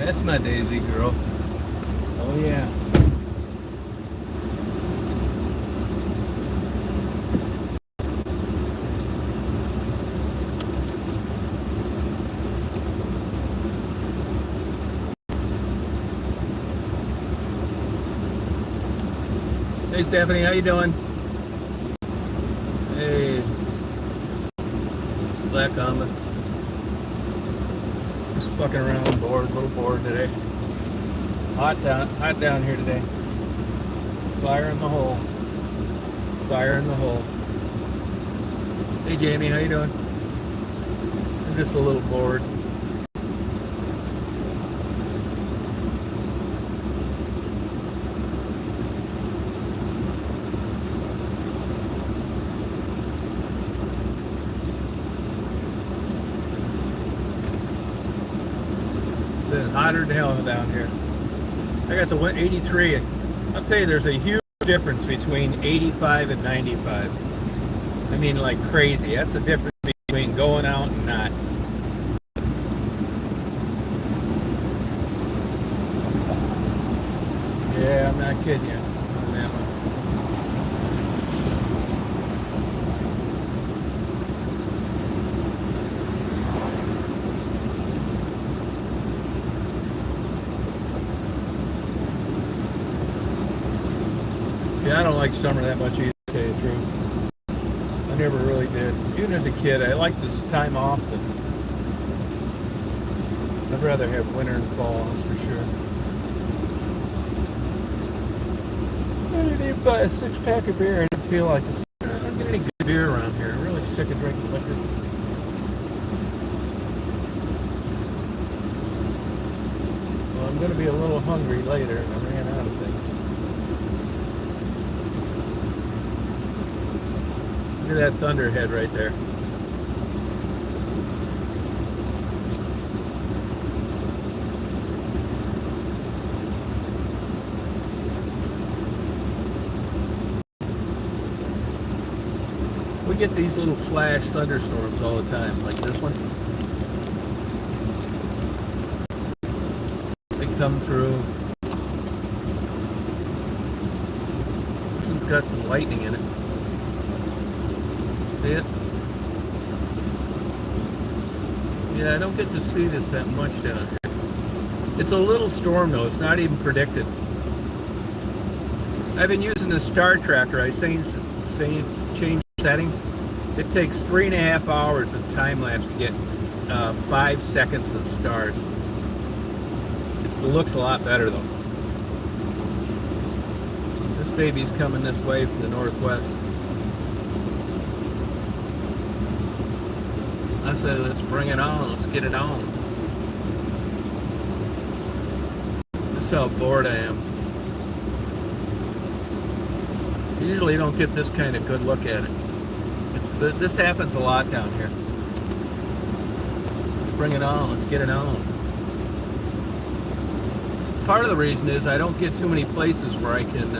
That's my Daisy girl. Oh yeah. Hey Stephanie, how you doing? Hey, Black Comet. Just fucking around, bored, a little bored today. Hot down here today. Fire in the hole. Fire in the hole. Hey Jamie, how you doing? I'm just a little bored. It's hotter than hell down here. I got the 83. I'll tell you, there's a huge difference between 85 and 95. I mean, like crazy. That's the difference between going out and not. Yeah, I'm not kidding you on that one. Yeah, I don't like summer that much either, to tell you the truth. I never really did. Even as a kid, I liked this time off, but I'd rather have winter and fall, that's for sure. I didn't even buy a 6-pack of beer. I didn't feel like this. I don't get any good beer around here. I'm really sick of drinking liquor. Well, I'm going to be a little hungry later. I ran out of things. Look at that thunderhead right there. We get these little flash thunderstorms all the time, like this one. They come through. This one's got some lightning in it. See it? Yeah, I don't get to see this that much down here. It's a little storm though, it's not even predicted. I've been using the star tracker. I change settings. It takes 3.5 hours of time lapse to get 5 seconds of stars. It looks a lot better though. This baby's coming this way from the northwest. I said, let's bring it on. Let's get it on. This is how bored I am. Usually you don't get this kind of good look at it. This happens a lot down here. Let's bring it on. Let's get it on. Part of the reason is I don't get too many places where I can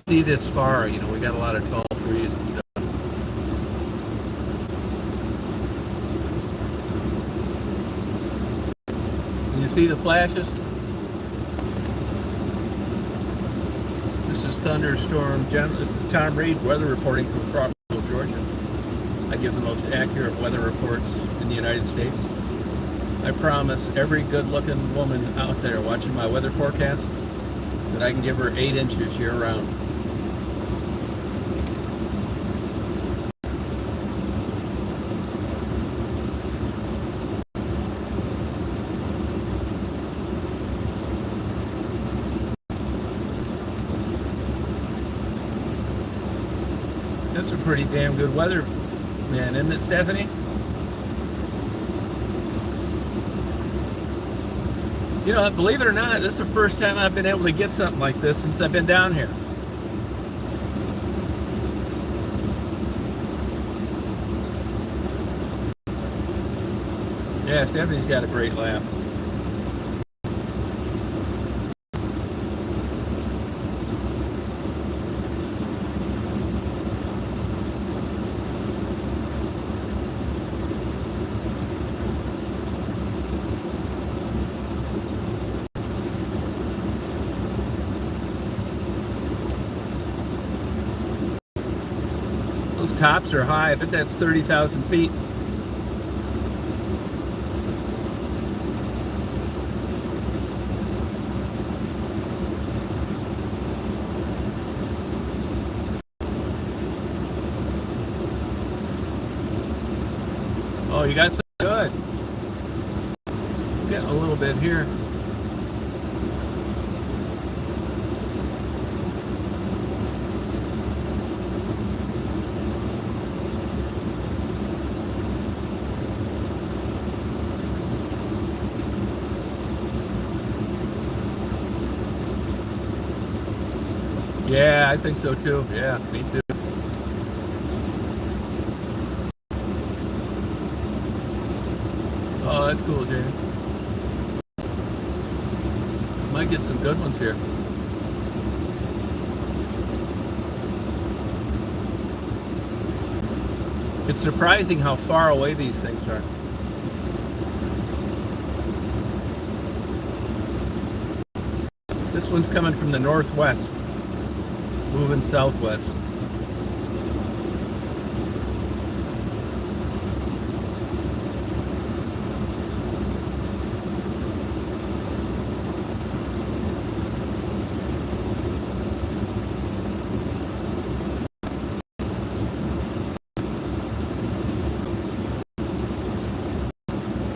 see this far. You know, we got a lot of tall trees and stuff. Can you see the flashes? This is Thunderstorm General. This is Tom Reed, weather reporting from Crawfordville, Georgia. I give the most accurate weather reports in the United States. I promise every good-looking woman out there watching my weather forecast that I can give her 8 inches year-round. That's a pretty damn good weather, man, isn't it, Stephanie? You know, believe it or not, this is the first time I've been able to get something like this since I've been down here. Yeah, Stephanie's got a great laugh. Those tops are high. I bet that's 30,000 feet. Oh, you got some good. Getting a little bit here. Yeah, I think so too. Yeah, me too. Oh, that's cool, Jamie. Might get some good ones here. It's surprising how far away these things are. This one's coming from the northwest, moving southwest.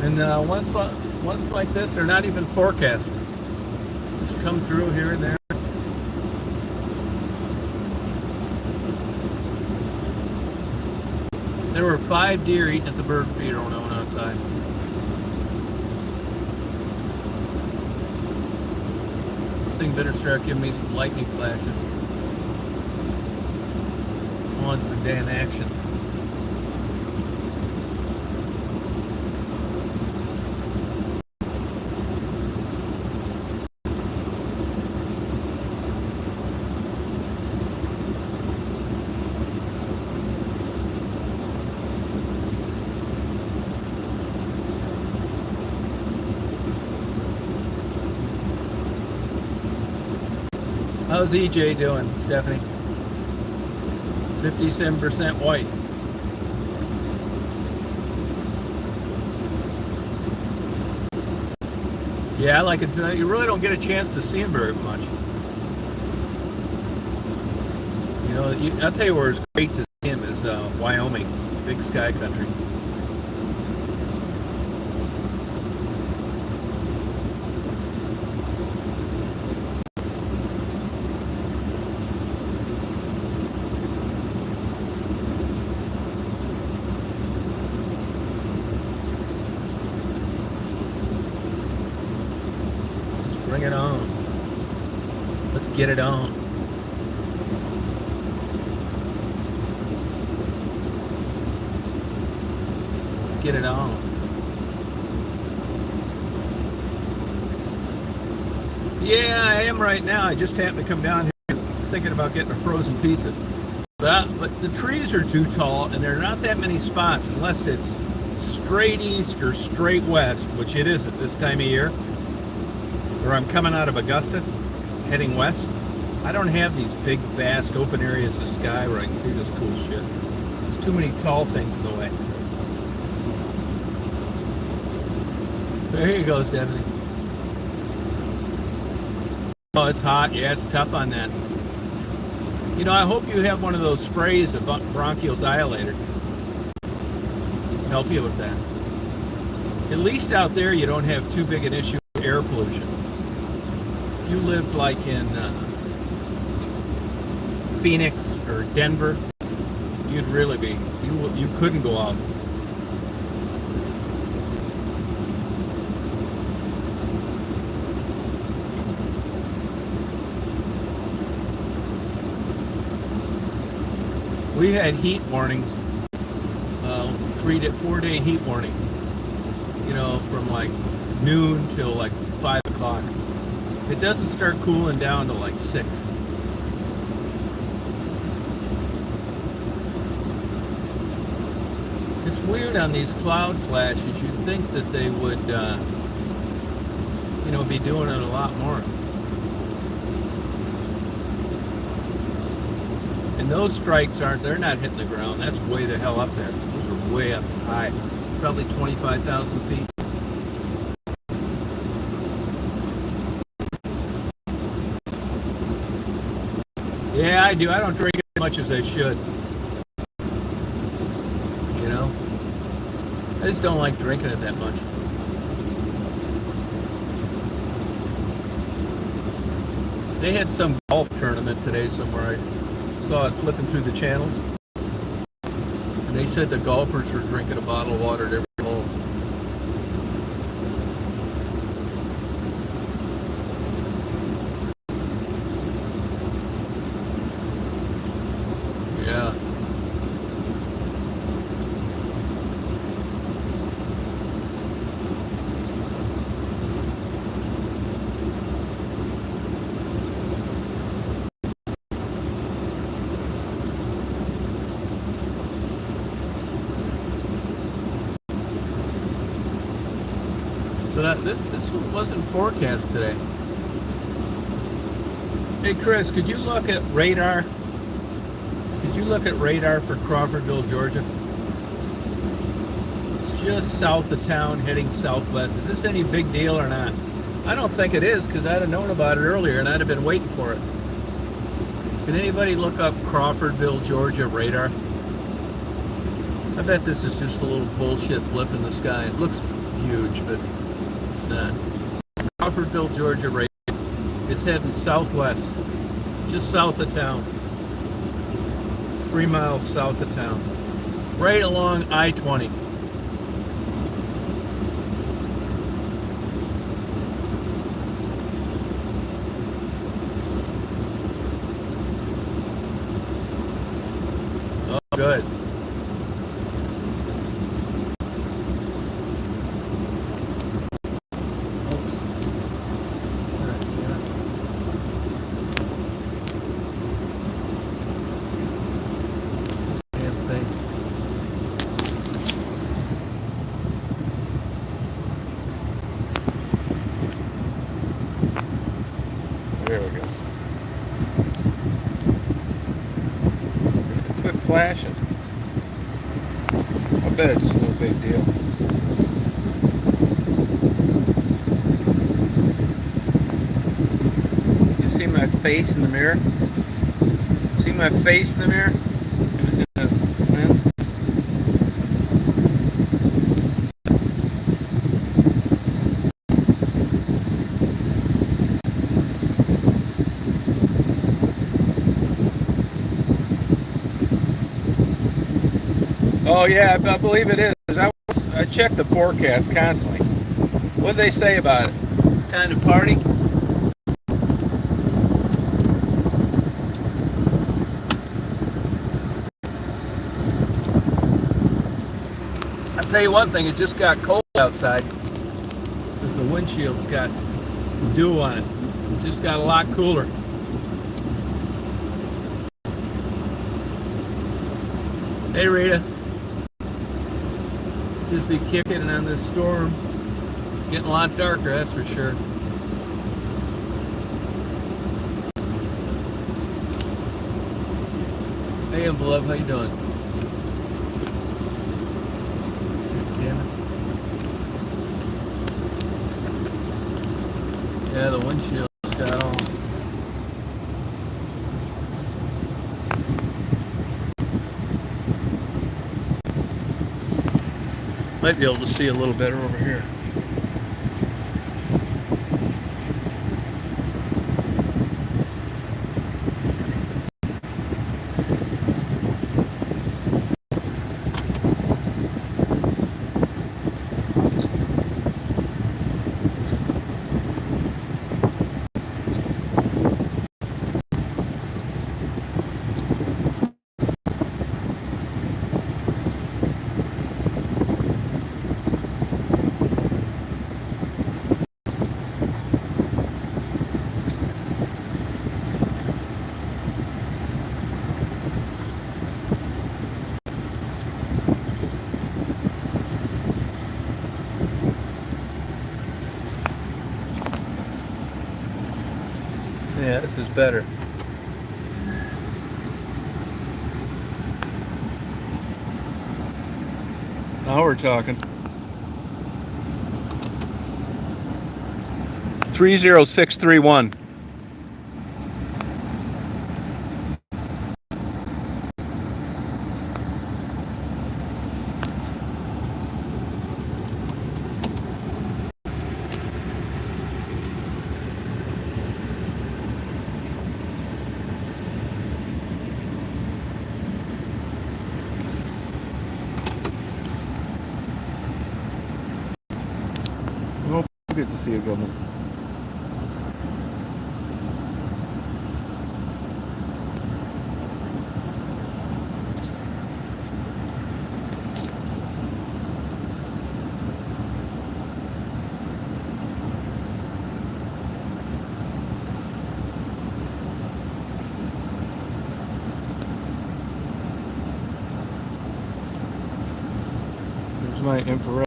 And ones like this, they're not even forecast. Just come through here and there. There were 5 deer eating at the bird feeder when I went outside. This thing better start giving me some lightning flashes. I want some damn action. How's EJ doing, Stephanie? 57% white. Yeah, I like it. You really don't get a chance to see them very much. You know, I'll tell you where it's great to see them is Wyoming, big sky country. Bring it on. Let's get it on. Let's get it on. Yeah, I am right now. I just happened to come down here. I was thinking about getting a frozen pizza. But the trees are too tall, and there are not that many spots unless it's straight east or straight west, which it is at this time of year. Or I'm coming out of Augusta, heading west. I don't have these big, vast, open areas of sky where I can see this cool shit. There's too many tall things in the way. There you go, Stephanie. Oh, it's hot. Yeah, it's tough on that. You know, I hope you have one of those sprays, a bronchial dilator. Help you with that. At least out there, you don't have too big an issue with air pollution. If you lived like in Phoenix or Denver, you'd really be, you couldn't go out. We had heat warnings, 4-day heat warning, you know, from like noon till like 5 o'clock. It doesn't start cooling down to like 6. It's weird on these cloud flashes. You'd think that they would, you know, be doing it a lot more. And those strikes they're not hitting the ground. That's way the hell up there. Those are way up high. Probably 25,000 feet. Yeah, I do. I don't drink as much as I should. You know? I just don't like drinking it that much. They had some golf tournament today somewhere. I saw it flipping through the channels. And they said the golfers were drinking a bottle of water at every hole. Yeah. So this wasn't forecast today. Hey Chris, could you look at radar? Could you look at radar for Crawfordville, Georgia? It's just south of town, heading southwest. Is this any big deal or not? I don't think it is, because I'd have known about it earlier and I'd have been waiting for it. Can anybody look up Crawfordville, Georgia radar? I bet this is just a little bullshit blip in the sky. It looks huge, but not. Crawfordville, Georgia radar. It's heading southwest, just south of town. 3 miles south of town. Right along I-20. Oh, good. There we go. Quit flashing. I bet it's no big deal. You see my face in the mirror? See my face in the mirror? In the lens? Oh yeah, I believe it is. I check the forecast constantly. What do they say about it? It's time to party? I'll tell you one thing, it just got cold outside because the windshield's got dew on it. It just got a lot cooler. Hey Rita. Just be kicking on this storm. Getting a lot darker, that's for sure. Hey, beloved, how you doing? Damn it. Yeah, the windshield's got all. Might be able to see a little better over here. Yeah, this is better. Now we're talking. 30631. We'll get to see a good one. There's my infrared.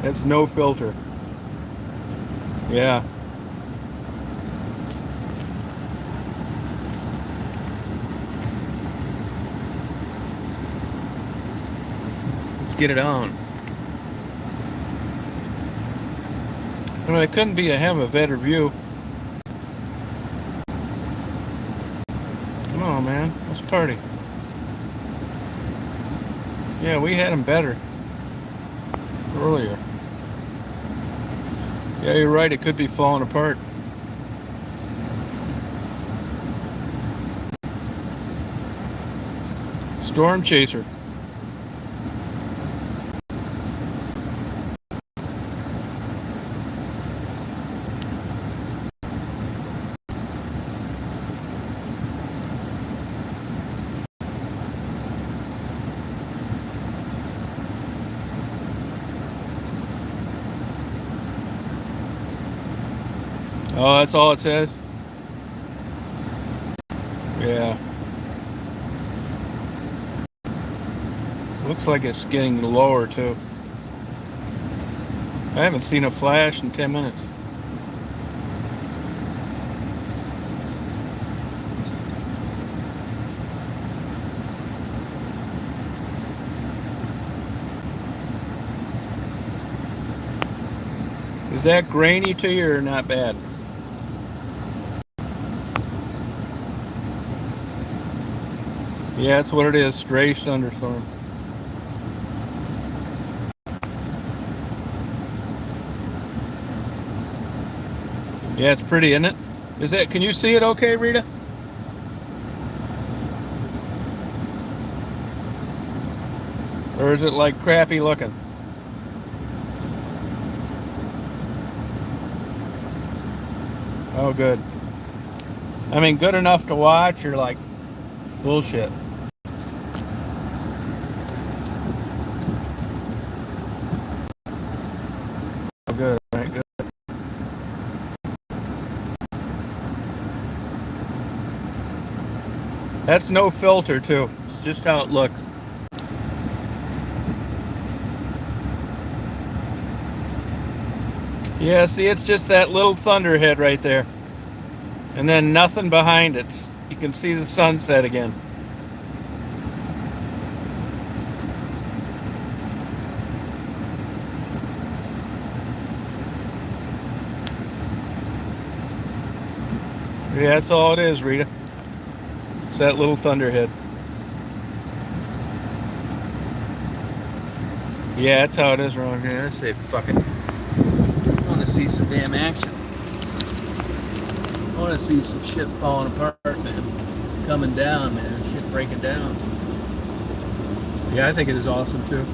It's no filter. Yeah. Let's get it on. I mean, it couldn't have a better view. Come on, man. Let's party. Yeah, we had them better earlier. Yeah, you're right. It could be falling apart. Storm Chaser. Oh, that's all it says? Yeah. Looks like it's getting lower too. I haven't seen a flash in 10 minutes. Is that grainy to you or not bad? Yeah, that's what it is. Stray thunderstorm. Yeah, it's pretty, isn't it? Is it? Can you see it okay, Rita? Or is it like crappy looking? Oh, good. I mean, good enough to watch or like bullshit? Oh, good. All right, good. That's no filter, too. It's just how it looks. Yeah, see, it's just that little thunderhead right there. And then nothing behind it. You can see the sunset again. Yeah, that's all it is, Rita. It's that little thunderhead. Yeah, that's how it is around here. I say, fuck it. I want to see some damn action. I want to see some shit falling apart, man. Coming down, man. Shit breaking down. Yeah, I think it is awesome, too.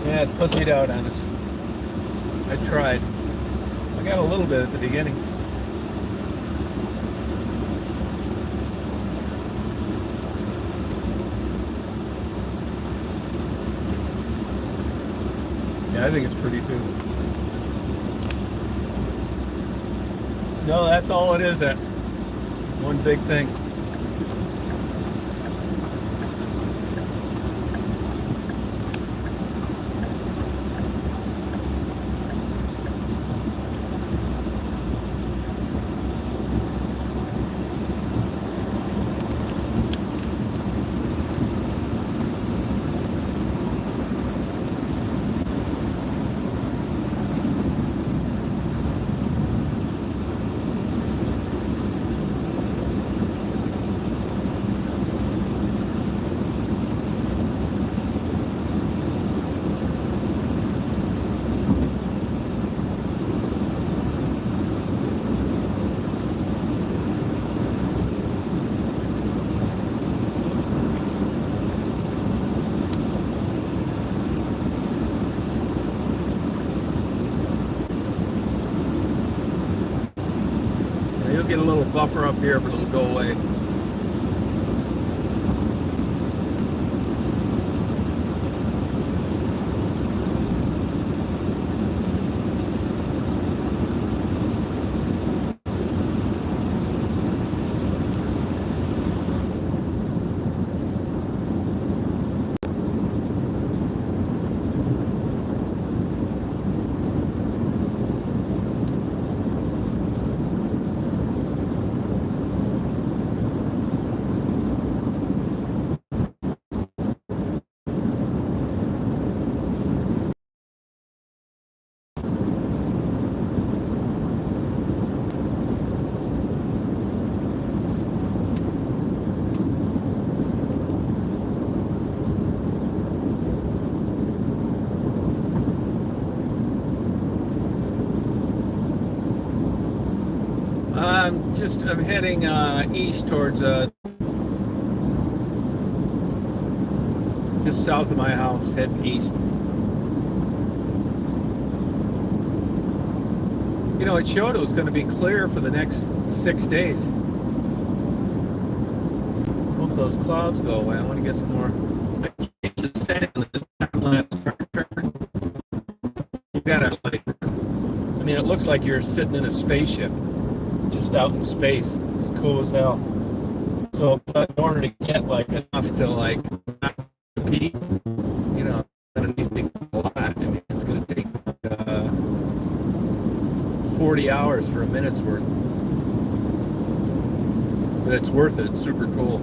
Yeah, it pussied out on us. I tried. I got a little bit at the beginning. Yeah, I think it's pretty too. No, that's all it is. That one big thing. You'll get a little buffer up here, but it'll go away. I'm heading east towards just south of my house, heading east. You know, it showed it was going to be clear for the next 6 days. Hope those clouds go away. I want to get some more. You gotta, like, I mean, it looks like you're sitting in a spaceship, just out in space. It's cool as hell. So, but in order to get like enough to like not compete, you know, gonna need a lot. I mean, it's gonna take 40 hours for a minute's worth, but it's worth it. It's super cool.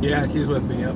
Yeah, she's with me, yep.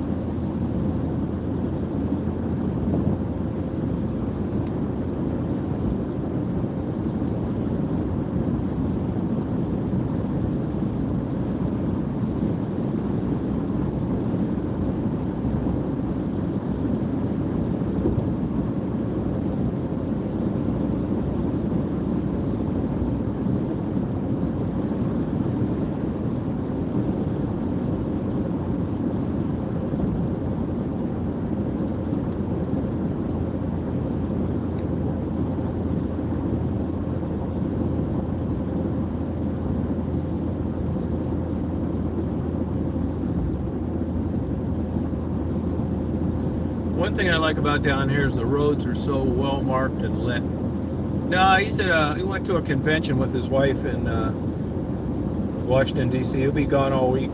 One thing I like about down here is the roads are so well marked and lit. No, he said he went to a convention with his wife in Washington, D.C. He'll be gone all week.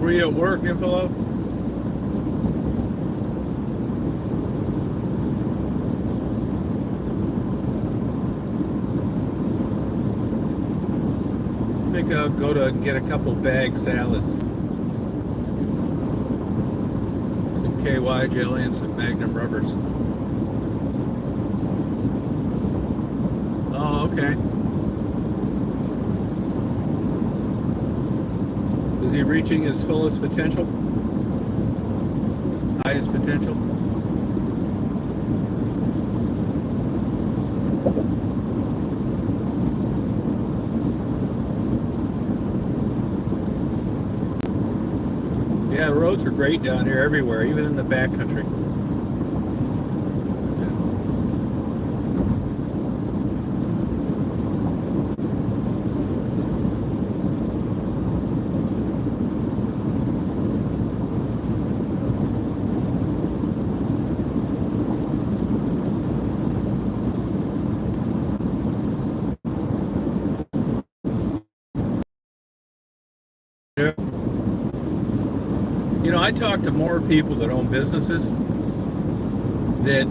Were you at work, Infalo? I think I'll go to get a couple bag salads. Some KY jelly and some Magnum rubbers. Oh, okay. Is he reaching his fullest potential? Highest potential? Yeah, roads are great down here everywhere, even in the backcountry. Yeah. You know, I talk to more people that own businesses that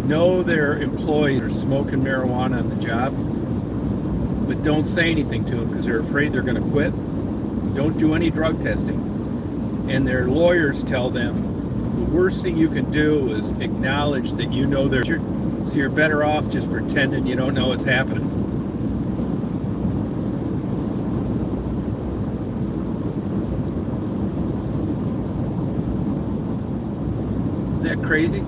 know their employees are smoking marijuana on the job, but don't say anything to them because they're afraid they're going to quit. Don't do any drug testing. And their lawyers tell them the worst thing you can do is acknowledge that you know they're, so you're better off just pretending you don't know what's happening. Isn't that crazy?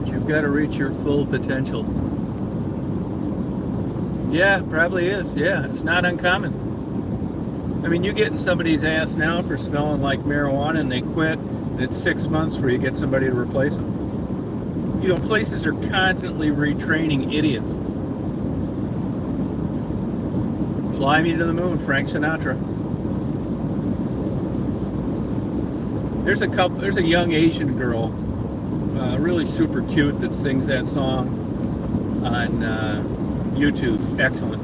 You've got to reach your full potential. Yeah, probably is. Yeah, it's not uncommon. I mean, you get in somebody's ass now for smelling like marijuana and they quit, and it's 6 months before you get somebody to replace them. You know, places are constantly retraining idiots. Fly Me to the Moon, Frank Sinatra. There's a young Asian girl, really super cute, that sings that song on YouTube. It's excellent.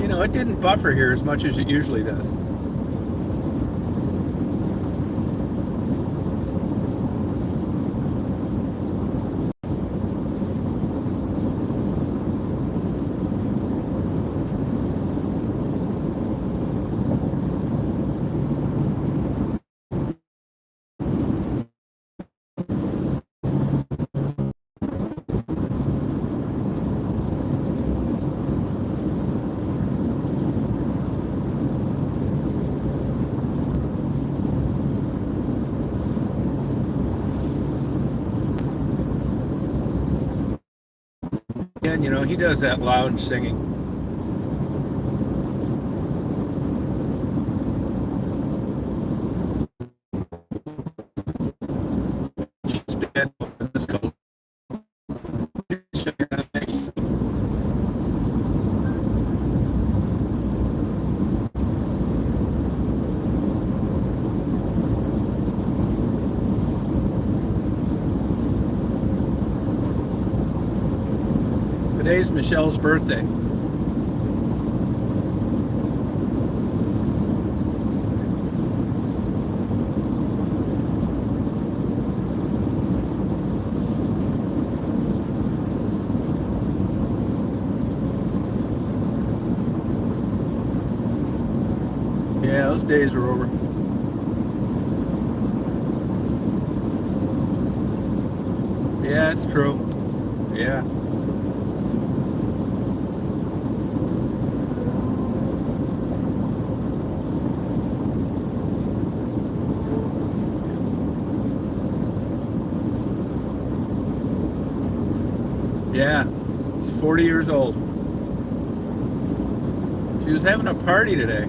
You know, it didn't buffer here as much as it usually does. And you know, he does that lounge singing. Today's Michelle's birthday. those days are over. Yeah, it's true. Yeah. Yeah, she's 40 years old. She was having a party today.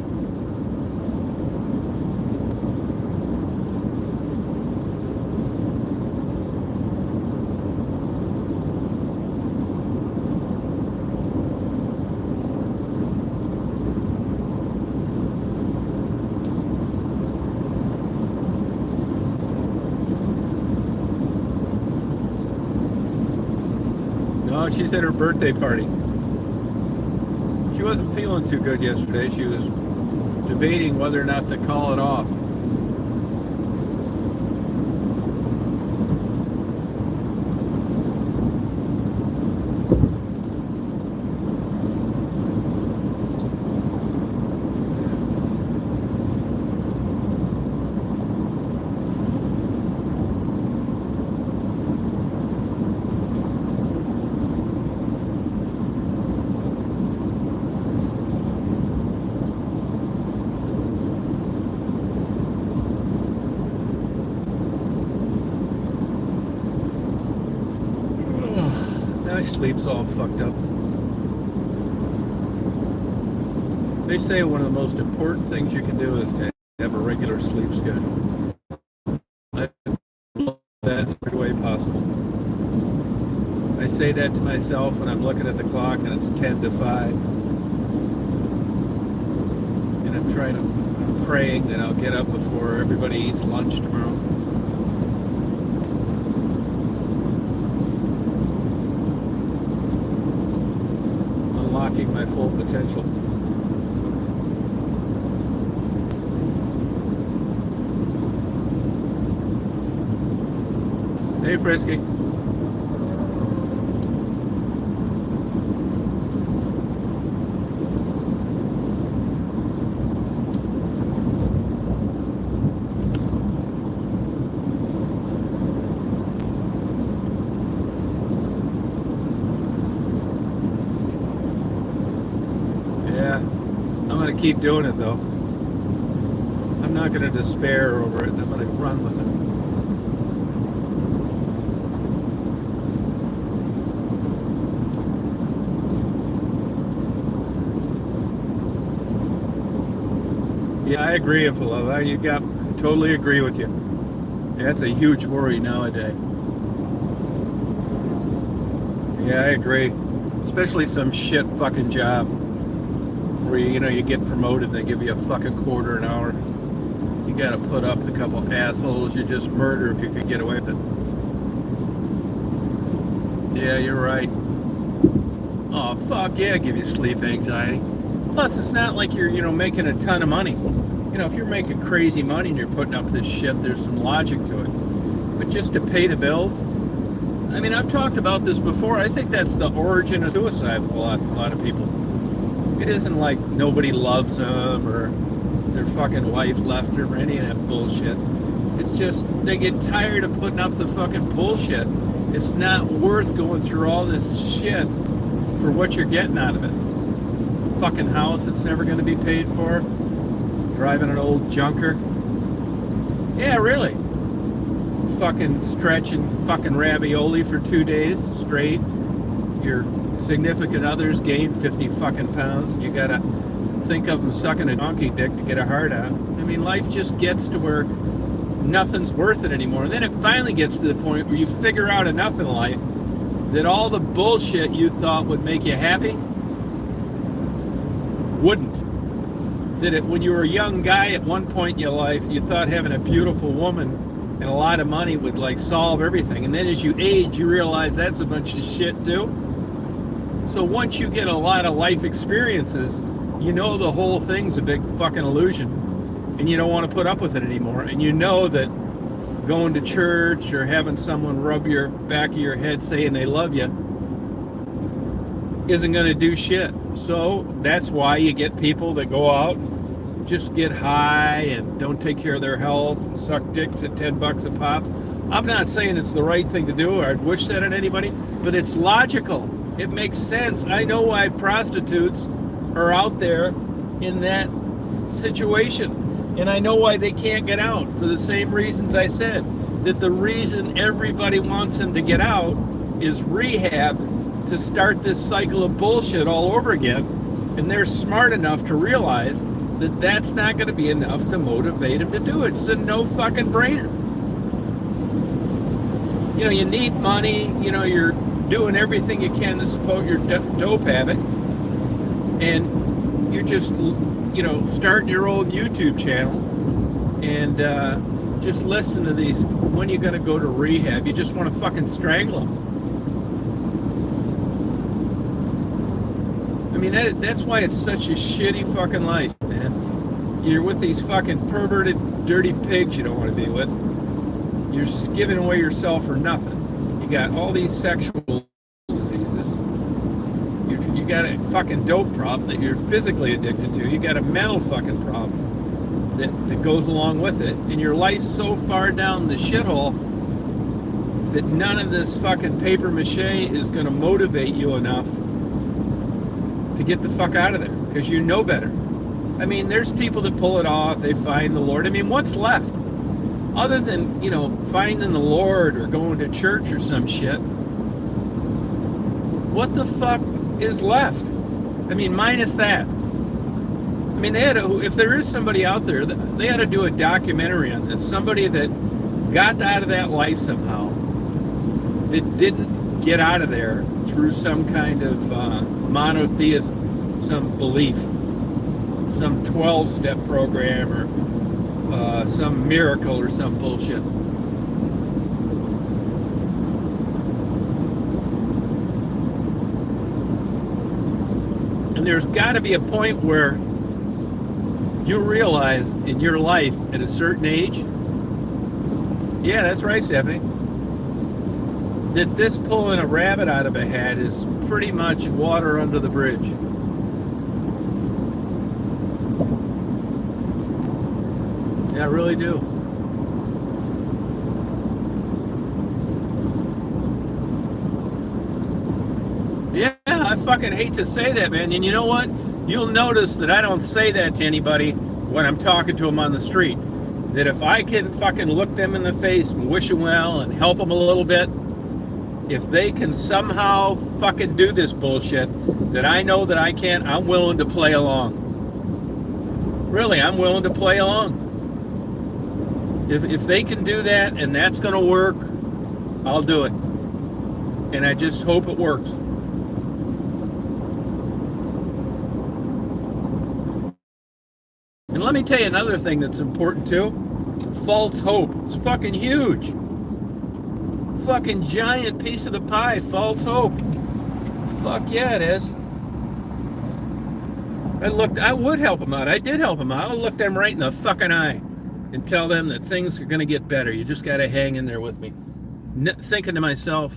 No, she's at her birthday party. She wasn't feeling too good yesterday. She was debating whether or not to call it off. Now she sleeps all fucked up. They say one of the most important things you can do is to have a regular sleep schedule. I love that in every way possible. I say that to myself when I'm looking at the clock and it's 10 to 5. And I'm praying that I'll get up before everybody eats lunch tomorrow. Unlocking my full potential. Hey, Frisky. Yeah, I'm going to keep doing it, though. I'm not going to despair over it. I'm going to run with it. Yeah, I agree, Infalova. Totally agree with you. That's a huge worry nowadays. Yeah, I agree. Especially some shit fucking job where you get promoted and they give you a fucking quarter an hour. You gotta put up with a couple assholes you just murder if you could get away with it. Yeah, you're right. Oh, fuck yeah, give you sleep anxiety. Plus, it's not like you're, making a ton of money. If you're making crazy money and you're putting up this shit, there's some logic to it. But just to pay the bills, I mean, I've talked about this before. I think that's the origin of suicide with a lot of people. It isn't like nobody loves them or their fucking wife left them or any of that bullshit. It's just they get tired of putting up the fucking bullshit. It's not worth going through all this shit for what you're getting out of it. Fucking house that's never going to be paid for. Driving an old junker. Yeah, really. Fucking stretching fucking ravioli for 2 days straight. Your significant others gained 50 fucking pounds. You gotta think of them sucking a donkey dick to get a heart out. I mean, life just gets to where nothing's worth it anymore. And then it finally gets to the point where you figure out enough in life that all the bullshit you thought would make you happy wouldn't. That when you were a young guy at one point in your life, you thought having a beautiful woman and a lot of money would solve everything. And then as you age, you realize that's a bunch of shit too. So once you get a lot of life experiences, the whole thing's a big fucking illusion. And you don't want to put up with it anymore. And you know that going to church or having someone rub your back of your head saying they love you isn't going to do shit. So that's why you get people that go out just get high and don't take care of their health and suck dicks at $10 a pop. I'm not saying it's the right thing to do, or I'd wish that on anybody, but it's logical. It makes sense. I know why prostitutes are out there in that situation, and I know why they can't get out, for the same reasons I said, that the reason everybody wants them to get out is rehab, to start this cycle of bullshit all over again, and they're smart enough to realize that that's not going to be enough to motivate them to do it. It's a no fucking brainer. You know, you need money, you know, you're doing everything you can to support your dope habit, and you're just, you know, starting your old YouTube channel and just listen to these, when you're going to go to rehab, you just want to fucking strangle them. I mean, that's why it's such a shitty fucking life, man. You're with these fucking perverted, dirty pigs you don't want to be with. You're just giving away yourself for nothing. You got all these sexual diseases. You got a fucking dope problem that you're physically addicted to. You got a mental fucking problem that goes along with it. And your life's so far down the shithole that none of this fucking paper mache is going to motivate you enough to get the fuck out of there, because you know better. I mean, there's people that pull it off, they find the Lord. I mean, what's left? Other than, you know, finding the Lord or going to church or some shit, what the fuck is left? I mean, minus that. I mean, they had to, if there is somebody out there, they had to do a documentary on this. Somebody that got out of that life somehow, that didn't get out of there through some kind of monotheism, some belief, some 12-step program, or some miracle or some bullshit. And there's got to be a point where you realize in your life at a certain age, yeah, that's right, Stephanie, that this pulling a rabbit out of a hat is pretty much water under the bridge. Yeah, I really do. Yeah, I fucking hate to say that, man. And you know what? You'll notice that I don't say that to anybody when I'm talking to them on the street. That if I can fucking look them in the face and wish them well and help them a little bit, if they can somehow fucking do this bullshit that I know that I can't, I'm willing to play along. Really, I'm willing to play along. If they can do that and that's going to work, I'll do it. And I just hope it works. And let me tell you another thing that's important too. False hope. It's fucking huge. Fucking giant piece of the pie. False hope. Fuck yeah, it is. I would help them out. I did help them out. I looked them right in the fucking eye and tell them that things are going to get better. You just got to hang in there with me. Thinking to myself,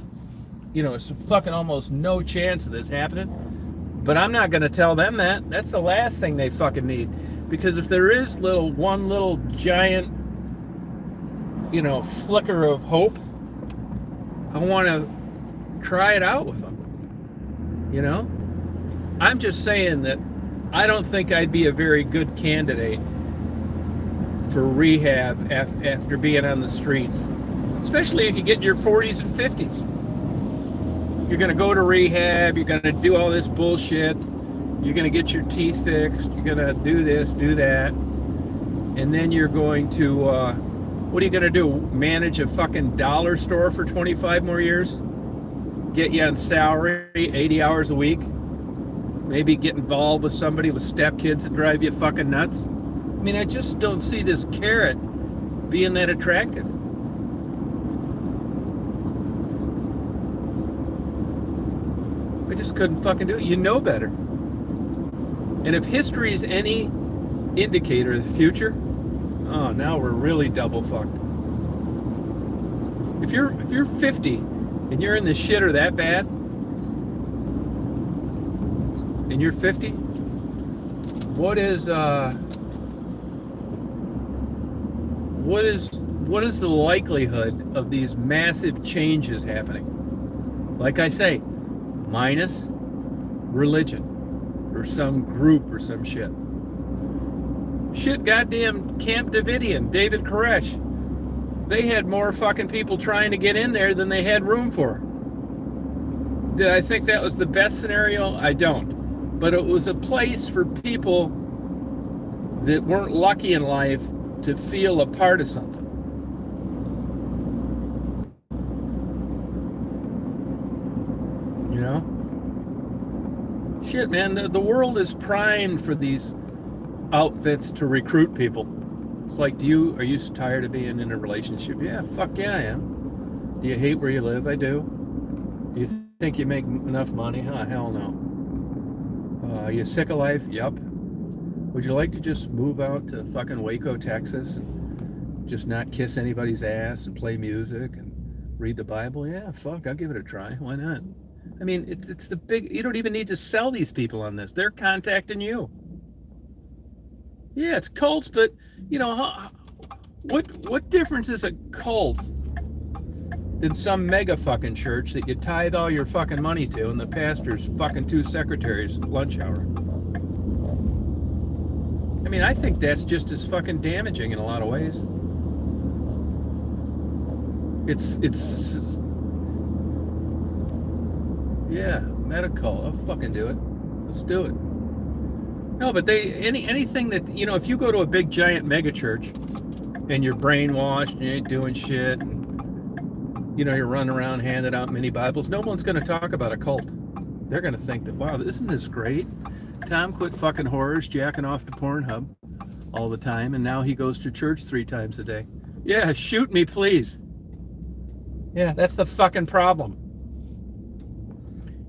you know, it's fucking almost no chance of this happening. But I'm not going to tell them that. That's the last thing they fucking need. Because if there is one little giant, you know, flicker of hope, I want to try it out with them. You know? I'm just saying that I don't think I'd be a very good candidate for rehab after being on the streets. Especially if you get in your 40s and 50s. You're going to go to rehab, you're going to do all this bullshit, you're going to get your teeth fixed, you're going to do this, do that, and then you're going to, what are you going to do? Manage a fucking dollar store for 25 more years? Get you on salary, 80 hours a week? Maybe get involved with somebody with stepkids that drive you fucking nuts? I mean, I just don't see this carrot being that attractive. I just couldn't fucking do it. You know better. And if history is any indicator of the future, oh, now we're really double fucked. If you're 50 and you're in the shitter that bad, and you're 50, what is what is the likelihood of these massive changes happening? Like I say, minus religion or some group or some shit. Shit, goddamn Camp Davidian, David Koresh. They had more fucking people trying to get in there than they had room for. Did I think that was the best scenario? I don't. But it was a place for people that weren't lucky in life to feel a part of something. You know? Shit, man, the world is primed for these outfits to recruit people. It's like, are you tired of being in a relationship? Yeah, fuck yeah, I am. Do you hate where you live? I do. Do you think you make enough money? Huh, hell no. Are you sick of life? Yup. Would you like to just move out to fucking Waco, Texas and just not kiss anybody's ass and play music and read the Bible? Yeah, fuck, I'll give it a try. Why not? I mean, it's the big, you don't even need to sell these people on this. They're contacting you. Yeah, it's cults, but, you know, what difference is a cult than some mega fucking church that you tithe all your fucking money to and the pastor's fucking 2 secretaries at lunch hour? I mean, I think that's just as fucking damaging in a lot of ways. Yeah, medical. I'll fucking do it. Let's do it. No, but anything that, you know, if you go to a big giant mega church and you're brainwashed and you ain't doing shit and, you know, you're running around handing out mini Bibles, no one's going to talk about a cult. They're going to think that, wow, isn't this great? Tom quit fucking horrors, jacking off to Pornhub all the time, and now he goes to church 3 times a day. Yeah, shoot me, please. Yeah, that's the fucking problem.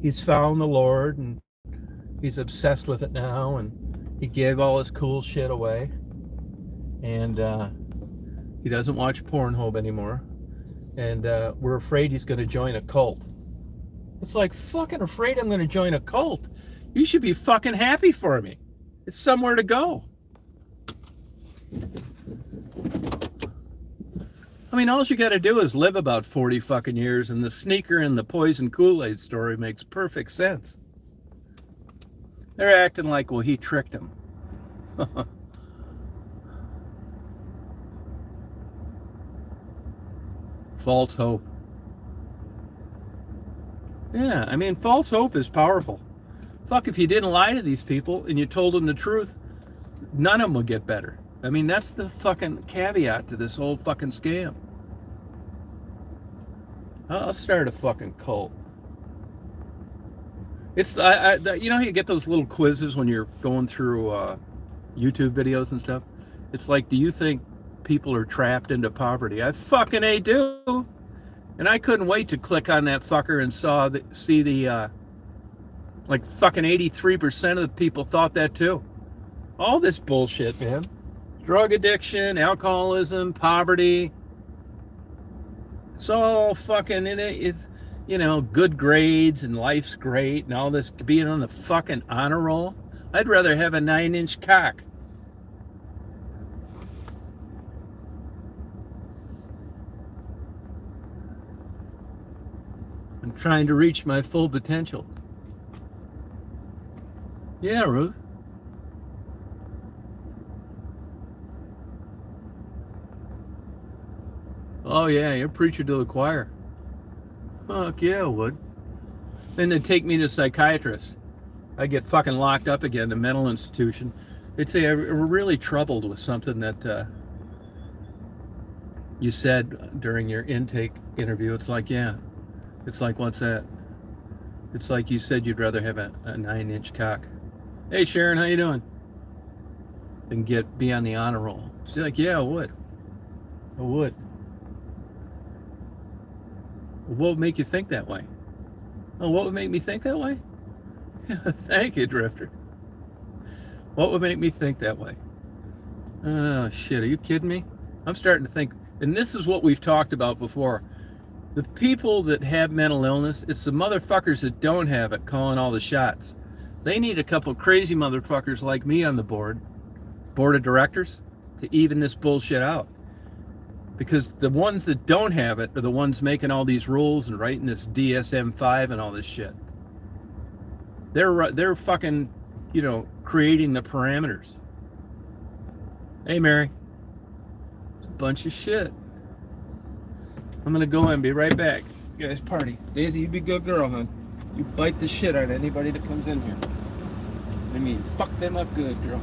He's found the Lord, and he's obsessed with it now, and he gave all his cool shit away. And he doesn't watch Pornhub anymore. And we're afraid he's going to join a cult. It's like, fucking afraid I'm going to join a cult. You should be fucking happy for me. It's somewhere to go. I mean, all you got to do is live about 40 fucking years, and the sneaker and the poison Kool-Aid story makes perfect sense. They're acting like, well, he tricked him. False hope. Yeah, I mean, false hope is powerful. Fuck, if you didn't lie to these people and you told them the truth, none of them will get better. I mean, that's the fucking caveat to this whole fucking scam. I'll start a fucking cult. It's you know how you get those little quizzes when you're going through YouTube videos and stuff? It's like, do you think people are trapped into poverty? I fucking do. And I couldn't wait to click on that fucker and see the like fucking 83% of the people thought that too. All this bullshit, man. Drug addiction, alcoholism, poverty. It's all fucking in it. It's, you know, good grades and life's great and all this being on the fucking honor roll. I'd rather have a 9-inch cock. I'm trying to reach my full potential. Yeah, Ruth. Oh yeah, you're preaching to the choir. Fuck yeah, I would. Then they'd take me to a psychiatrist. I'd get fucking locked up again in a mental institution. They'd say, we're really troubled with something that you said during your intake interview. It's like, yeah. It's like, what's that? It's like you said you'd rather have a 9-inch cock. Hey Sharon, how you doing? Than be on the honor roll. She's like, yeah, I would. I would. What would make you think that way? Oh, what would make me think that way? Thank you, Drifter. What would make me think that way? Oh, shit, are you kidding me? I'm starting to think, and this is what we've talked about before. The people that have mental illness, it's the motherfuckers that don't have it calling all the shots. They need a couple crazy motherfuckers like me on the board of directors, to even this bullshit out. Because the ones that don't have it are the ones making all these rules and writing this DSM-5 and all this shit. They're fucking, creating the parameters. Hey, Mary. It's a bunch of shit. I'm gonna go and be right back. You guys party. Daisy, you be a good girl, hon. You bite the shit out of anybody that comes in here. I mean, fuck them up good, girl.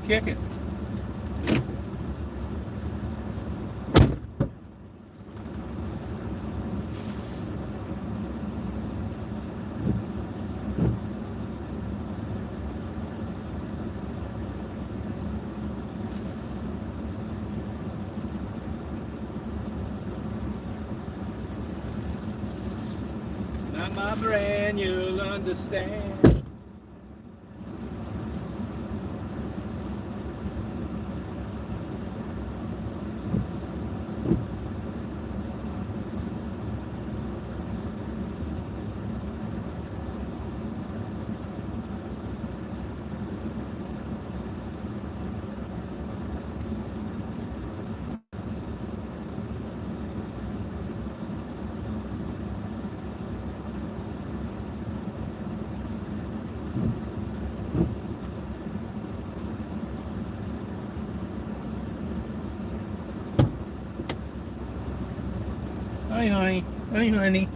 kick it. Not my brand, you'll understand. Hi, honey. Hi, honey.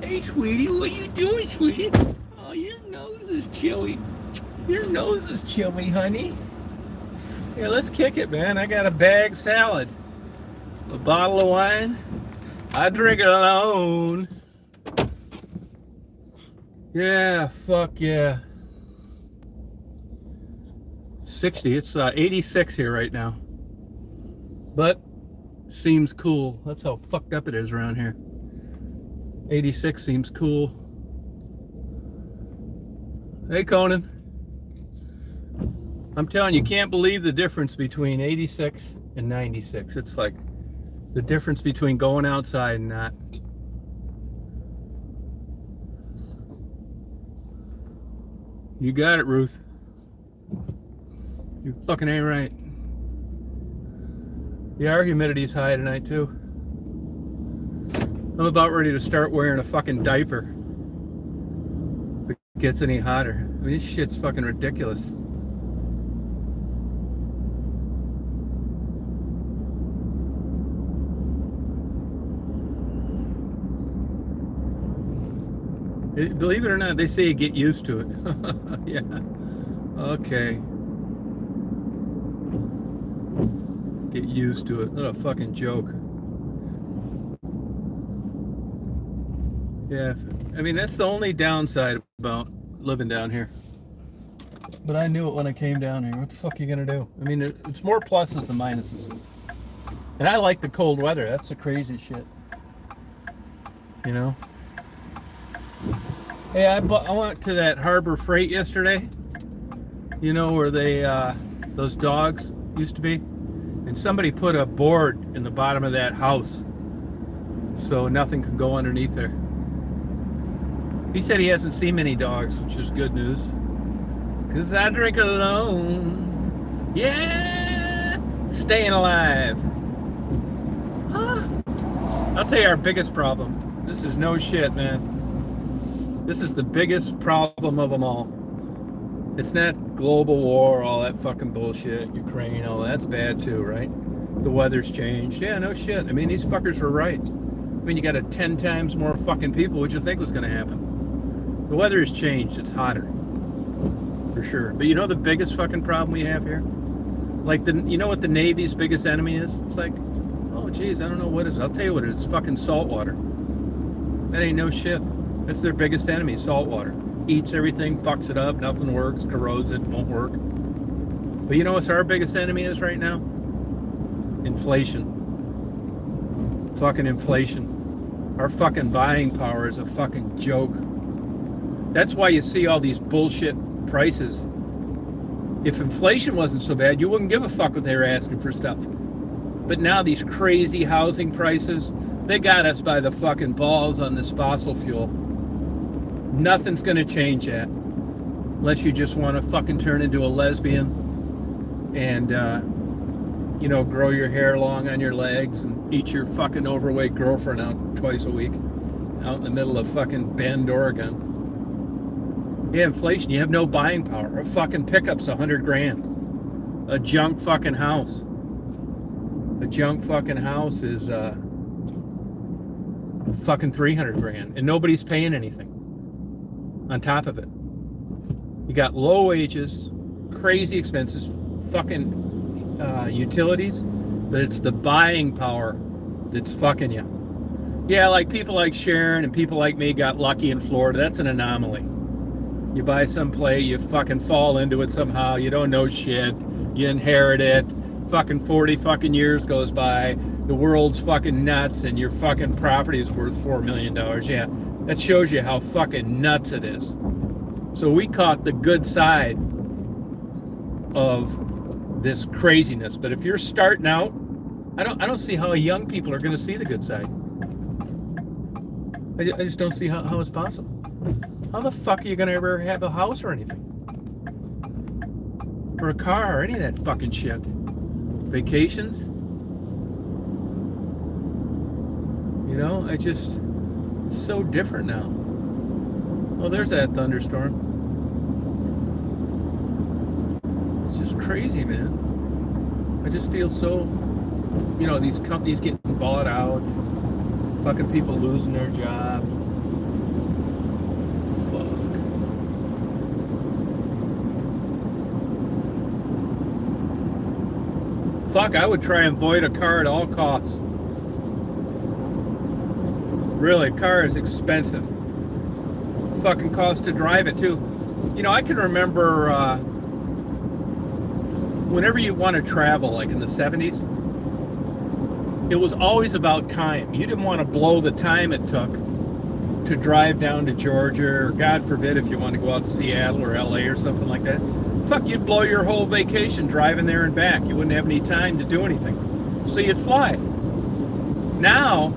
Hey, sweetie. What are you doing, sweetie? Oh, your nose is chilly. Your nose is chilly, honey. Here, let's kick it, man. I got a bag salad, a bottle of wine. I drink it alone. Yeah, fuck yeah. 60. It's 86 here right now. But seems cool. That's how fucked up it is around here. 86 seems cool. Hey, Conan. I'm telling you, can't believe the difference between 86 and 96. It's like the difference between going outside and not. You got it, Ruth. You fucking ain't right. Yeah, our humidity's high tonight too. I'm about ready to start wearing a fucking diaper. If it gets any hotter. I mean, this shit's fucking ridiculous. Believe it or not, they say you get used to it. Yeah. Okay. Get used to it. What a fucking joke. Yeah. I mean, that's the only downside about living down here. But I knew it when I came down here. What the fuck are you gonna do? I mean, it's more pluses than minuses. And I like the cold weather. That's the crazy shit. You know? Hey, I went to that Harbor Freight yesterday. You know where they those dogs used to be? And somebody put a board in the bottom of that house so nothing could go underneath there. He said he hasn't seen many dogs, which is good news. Cause I drink alone. Yeah, staying alive. Huh? I'll tell you our biggest problem. This is no shit, man. This is the biggest problem of them all. It's not global war, all that fucking bullshit, Ukraine, all that's bad too, right? The weather's changed. Yeah, no shit. I mean, these fuckers were right. I mean, you got 10 times more fucking people. What'd you think was gonna happen? The weather has changed. It's hotter. For sure. But you know the biggest fucking problem we have here? Like, you know what the Navy's biggest enemy is? It's like, oh geez, I don't know what it is. I'll tell you what it is. It's fucking salt water. That ain't no shit. That's their biggest enemy, salt water. Eats everything, fucks it up, nothing works, corrodes it, won't work. But you know what's our biggest enemy is right now? Inflation. Fucking inflation. Our fucking buying power is a fucking joke. That's why you see all these bullshit prices. If inflation wasn't so bad, you wouldn't give a fuck what they were asking for stuff. But now these crazy housing prices, they got us by the fucking balls on this fossil fuel. Nothing's gonna change that. Unless you just want to fucking turn into a lesbian and, you know, grow your hair long on your legs and eat your fucking overweight girlfriend out twice a week out in the middle of fucking Bend, Oregon. Yeah, inflation, you have no buying power. A fucking pickup's $100,000. A junk fucking house. A junk fucking house is fucking $300,000, and nobody's paying anything on top of it. You got low wages, crazy expenses, fucking utilities, but it's the buying power that's fucking you. Yeah, like people like Sharon and people like me got lucky in Florida. That's an anomaly. You buy some play, you fucking fall into it somehow. You don't know shit. You inherit it. Fucking 40 fucking years goes by. The world's fucking nuts, and your fucking property is worth $4 million. Yeah, that shows you how fucking nuts it is. So we caught the good side of this craziness. But if you're starting out, I don't see how young people are going to see the good side. I just don't see how it's possible. How the fuck are you going to ever have a house or anything? Or a car or any of that fucking shit? Vacations? You know, it's so different now. Oh, there's that thunderstorm. It's just crazy, man. I just feel so, you know, these companies getting bought out, fucking people losing their job. Fuck, I would try and avoid a car at all costs. Really, a car is expensive. Fucking cost to drive it too. You know, I can remember whenever you want to travel, like in the 70s, it was always about time. You didn't want to blow the time it took to drive down to Georgia, or God forbid if you want to go out to Seattle or LA or something like that. Fuck, you'd blow your whole vacation driving there and back. You wouldn't have any time to do anything. So you'd fly. Now,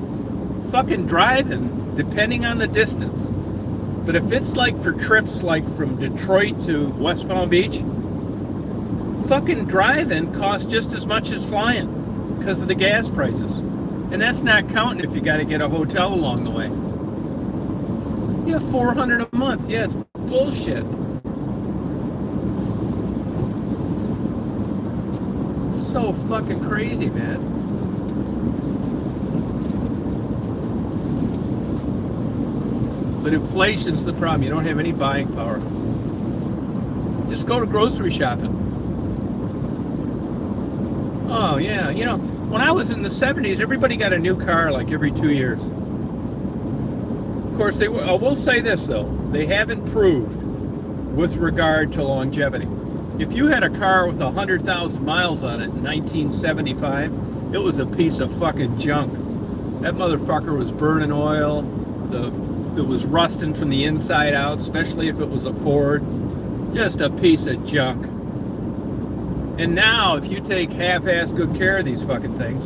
fucking driving, depending on the distance. But if it's like for trips like from Detroit to West Palm Beach, fucking driving costs just as much as flying because of the gas prices. And that's not counting if you got to get a hotel along the way. Yeah, $400 a month. Yeah, it's bullshit. So fucking crazy, man. But inflation's the problem. You don't have any buying power. Just go to grocery shopping. Oh yeah, you know, when I was in the 70s, everybody got a new car like every 2 years. Of course, I will say this though, they have improved with regard to longevity. If you had a car with 100,000 miles on it in 1975, it was a piece of fucking junk. That motherfucker was burning oil. It was rusting from the inside out, especially if it was a Ford. Just a piece of junk. And now, if you take half-ass good care of these fucking things,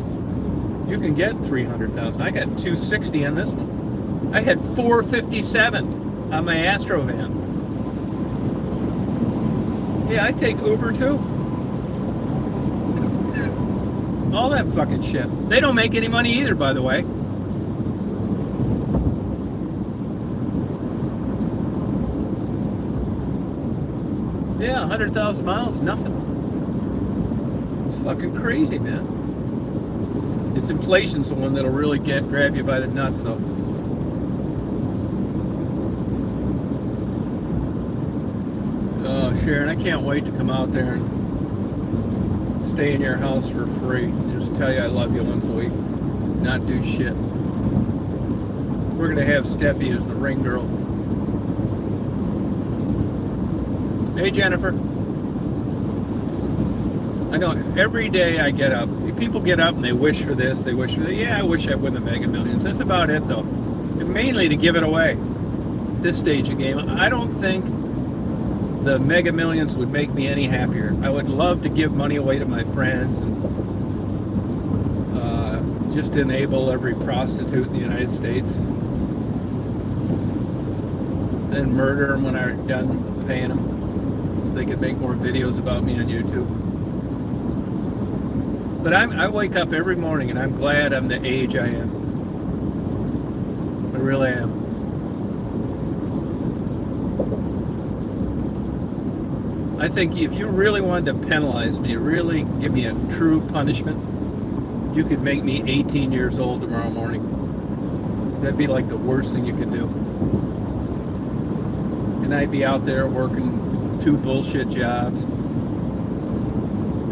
you can get 300,000. I got 260 on this one. I had 457 on my Astrovan. Yeah, I take Uber too. All that fucking shit. They don't make any money either, by the way. Yeah, 100,000 miles, nothing. It's fucking crazy, man. It's inflation's the one that'll really grab you by the nuts, though. Oh, Sharon, I can't wait to come out there and stay in your house for free. Just tell you I love you once a week. Not do shit. We're gonna have Steffi as the ring girl. Hey, Jennifer. I know every day I get up, people get up and they wish for this, they wish for that. Yeah, I wish I'd win the Mega Millions. That's about it, though. And mainly to give it away. This stage of game, I don't think the Mega Millions would make me any happier. I would love to give money away to my friends and just enable every prostitute in the United States. Then murder them when I'm done paying them, so they could make more videos about me on YouTube. But I wake up every morning and I'm glad I'm the age I am. I really am. I think if you really wanted to penalize me, really give me a true punishment, you could make me 18 years old tomorrow morning. That'd be like the worst thing you could do. And I'd be out there working 2 bullshit jobs.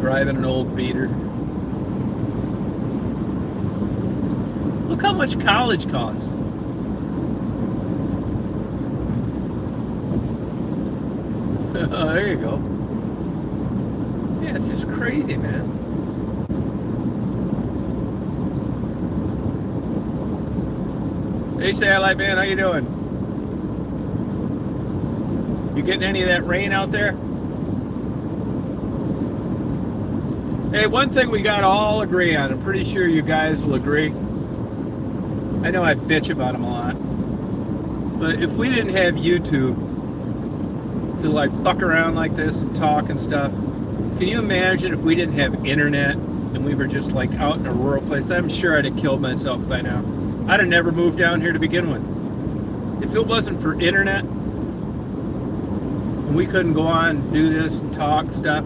driving an old beater. Look how much college costs. Oh, there you go. Yeah, it's just crazy, man. Hey, Satellite Man, how you doing? You getting any of that rain out there? Hey, one thing we gotta all agree on, I'm pretty sure you guys will agree. I know I bitch about them a lot, but if we didn't have YouTube to like fuck around like this and talk and stuff, can you imagine if we didn't have internet and we were just like out in a rural place? I'm sure I'd have killed myself by now. I'd have never moved down here to begin with. If it wasn't for internet and we couldn't go on and do this and talk stuff.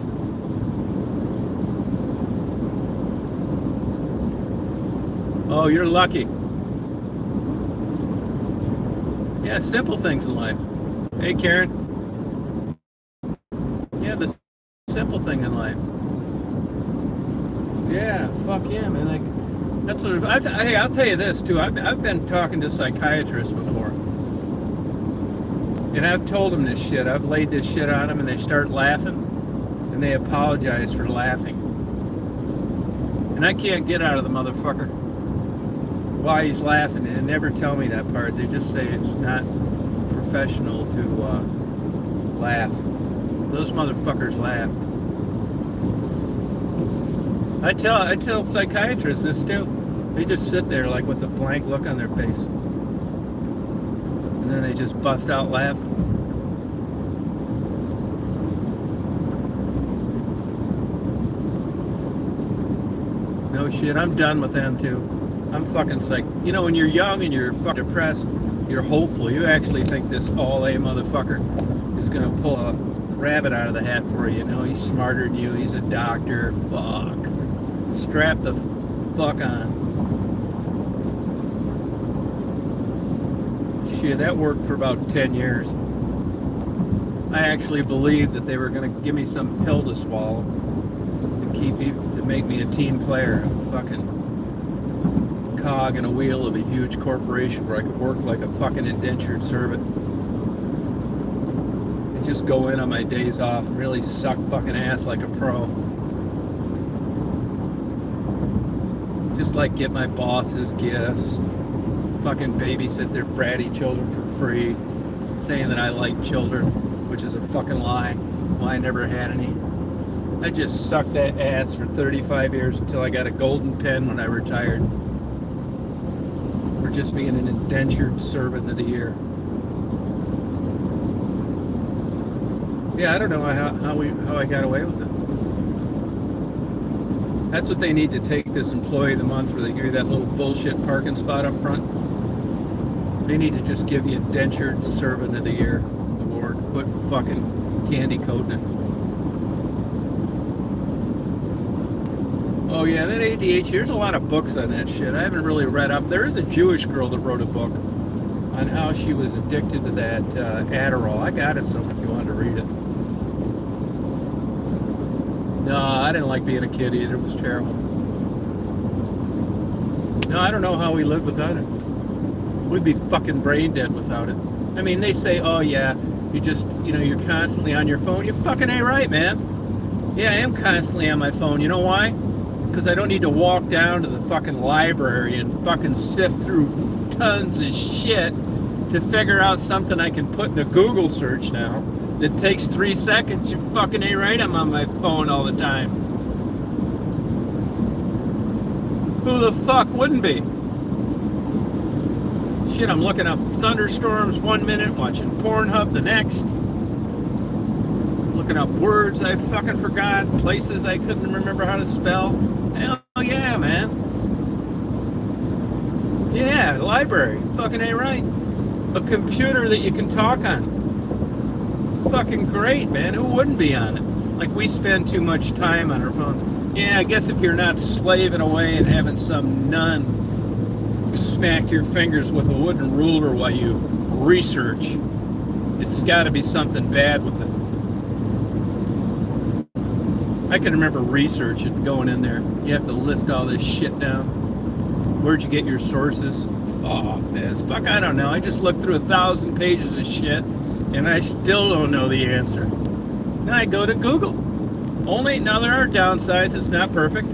Oh, you're lucky. Yeah, simple things in life. Hey, Karen. Yeah, the simple thing in life. Yeah, fuck yeah, man. Like, that's what. Hey, I'll tell you this too. I've been talking to psychiatrists before, and I've told them this shit. I've laid this shit on them, and they start laughing, and they apologize for laughing, and I can't get out of the motherfucker why he's laughing, and never tell me that part. They just say it's not professional to laugh. Those motherfuckers laughed. I tell psychiatrists this too. They just sit there like with a blank look on their face, and then they just bust out laughing. No shit, I'm done with them too. I'm fucking psych. You know, when you're young and you're fucking depressed, you're hopeful. You actually think this all-A motherfucker is gonna pull a rabbit out of the hat for you. You know, he's smarter than you. He's a doctor. Fuck. Strap the fuck on. Shit, that worked for about 10 years. I actually believed that they were gonna give me some pill to swallow to make me a team player. A fucking cog in a wheel of a huge corporation where I could work like a fucking indentured servant and just go in on my days off and really suck fucking ass like a pro. Just like get my bosses gifts, fucking babysit their bratty children for free, saying that I like children, which is a fucking lie. Well, I never had any. I just sucked that ass for 35 years until I got a golden pen when I retired. For just being an indentured servant of the year. Yeah, I don't know how I got away with it. That's what they need to take this employee of the month, where they give you that little bullshit parking spot up front. They need to just give you indentured servant of the year award. Quit fucking candy coating it. Oh yeah, that ADHD, there's a lot of books on that shit. I haven't really read up. There is a Jewish girl that wrote a book on how she was addicted to that Adderall. I got it some if you wanted to read it. No, I didn't like being a kid either. It was terrible. No, I don't know how we lived without it. We'd be fucking brain dead without it. I mean, they say, oh yeah, you're constantly on your phone. You fucking ain't right, man. Yeah, I am constantly on my phone. You know why? Because I don't need to walk down to the fucking library and fucking sift through tons of shit to figure out something I can put in a Google search now that takes 3 seconds. You fucking ain't right, I'm on my phone all the time. Who the fuck wouldn't be? Shit, I'm looking up thunderstorms 1 minute, watching Pornhub the next. Looking up words I fucking forgot, places I couldn't remember how to spell. Hell yeah, man. Yeah, library. Fucking ain't right. A computer that you can talk on. Fucking great, man. Who wouldn't be on it? Like, we spend too much time on our phones. Yeah, I guess if you're not slaving away and having some nun smack your fingers with a wooden ruler while you research, it's got to be something bad with it. I can remember researching, going in there. You have to list all this shit down. Where'd you get your sources? Fuck this. Fuck, I don't know. I just looked through 1,000 pages of shit, and I still don't know the answer. Now I go to Google. Now there are downsides. It's not perfect.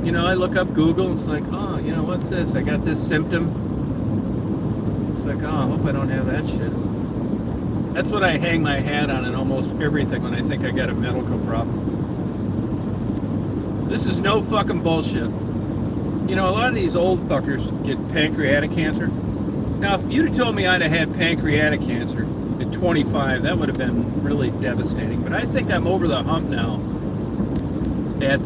You know, I look up Google, and it's like, oh, you know, what's this? I got this symptom. It's like, oh, I hope I don't have that shit. That's what I hang my hat on in almost everything when I think I got a medical problem. This is no fucking bullshit. You know, a lot of these old fuckers get pancreatic cancer. Now, if you'd have told me I'd have had pancreatic cancer at 25, that would have been really devastating. But I think I'm over the hump now at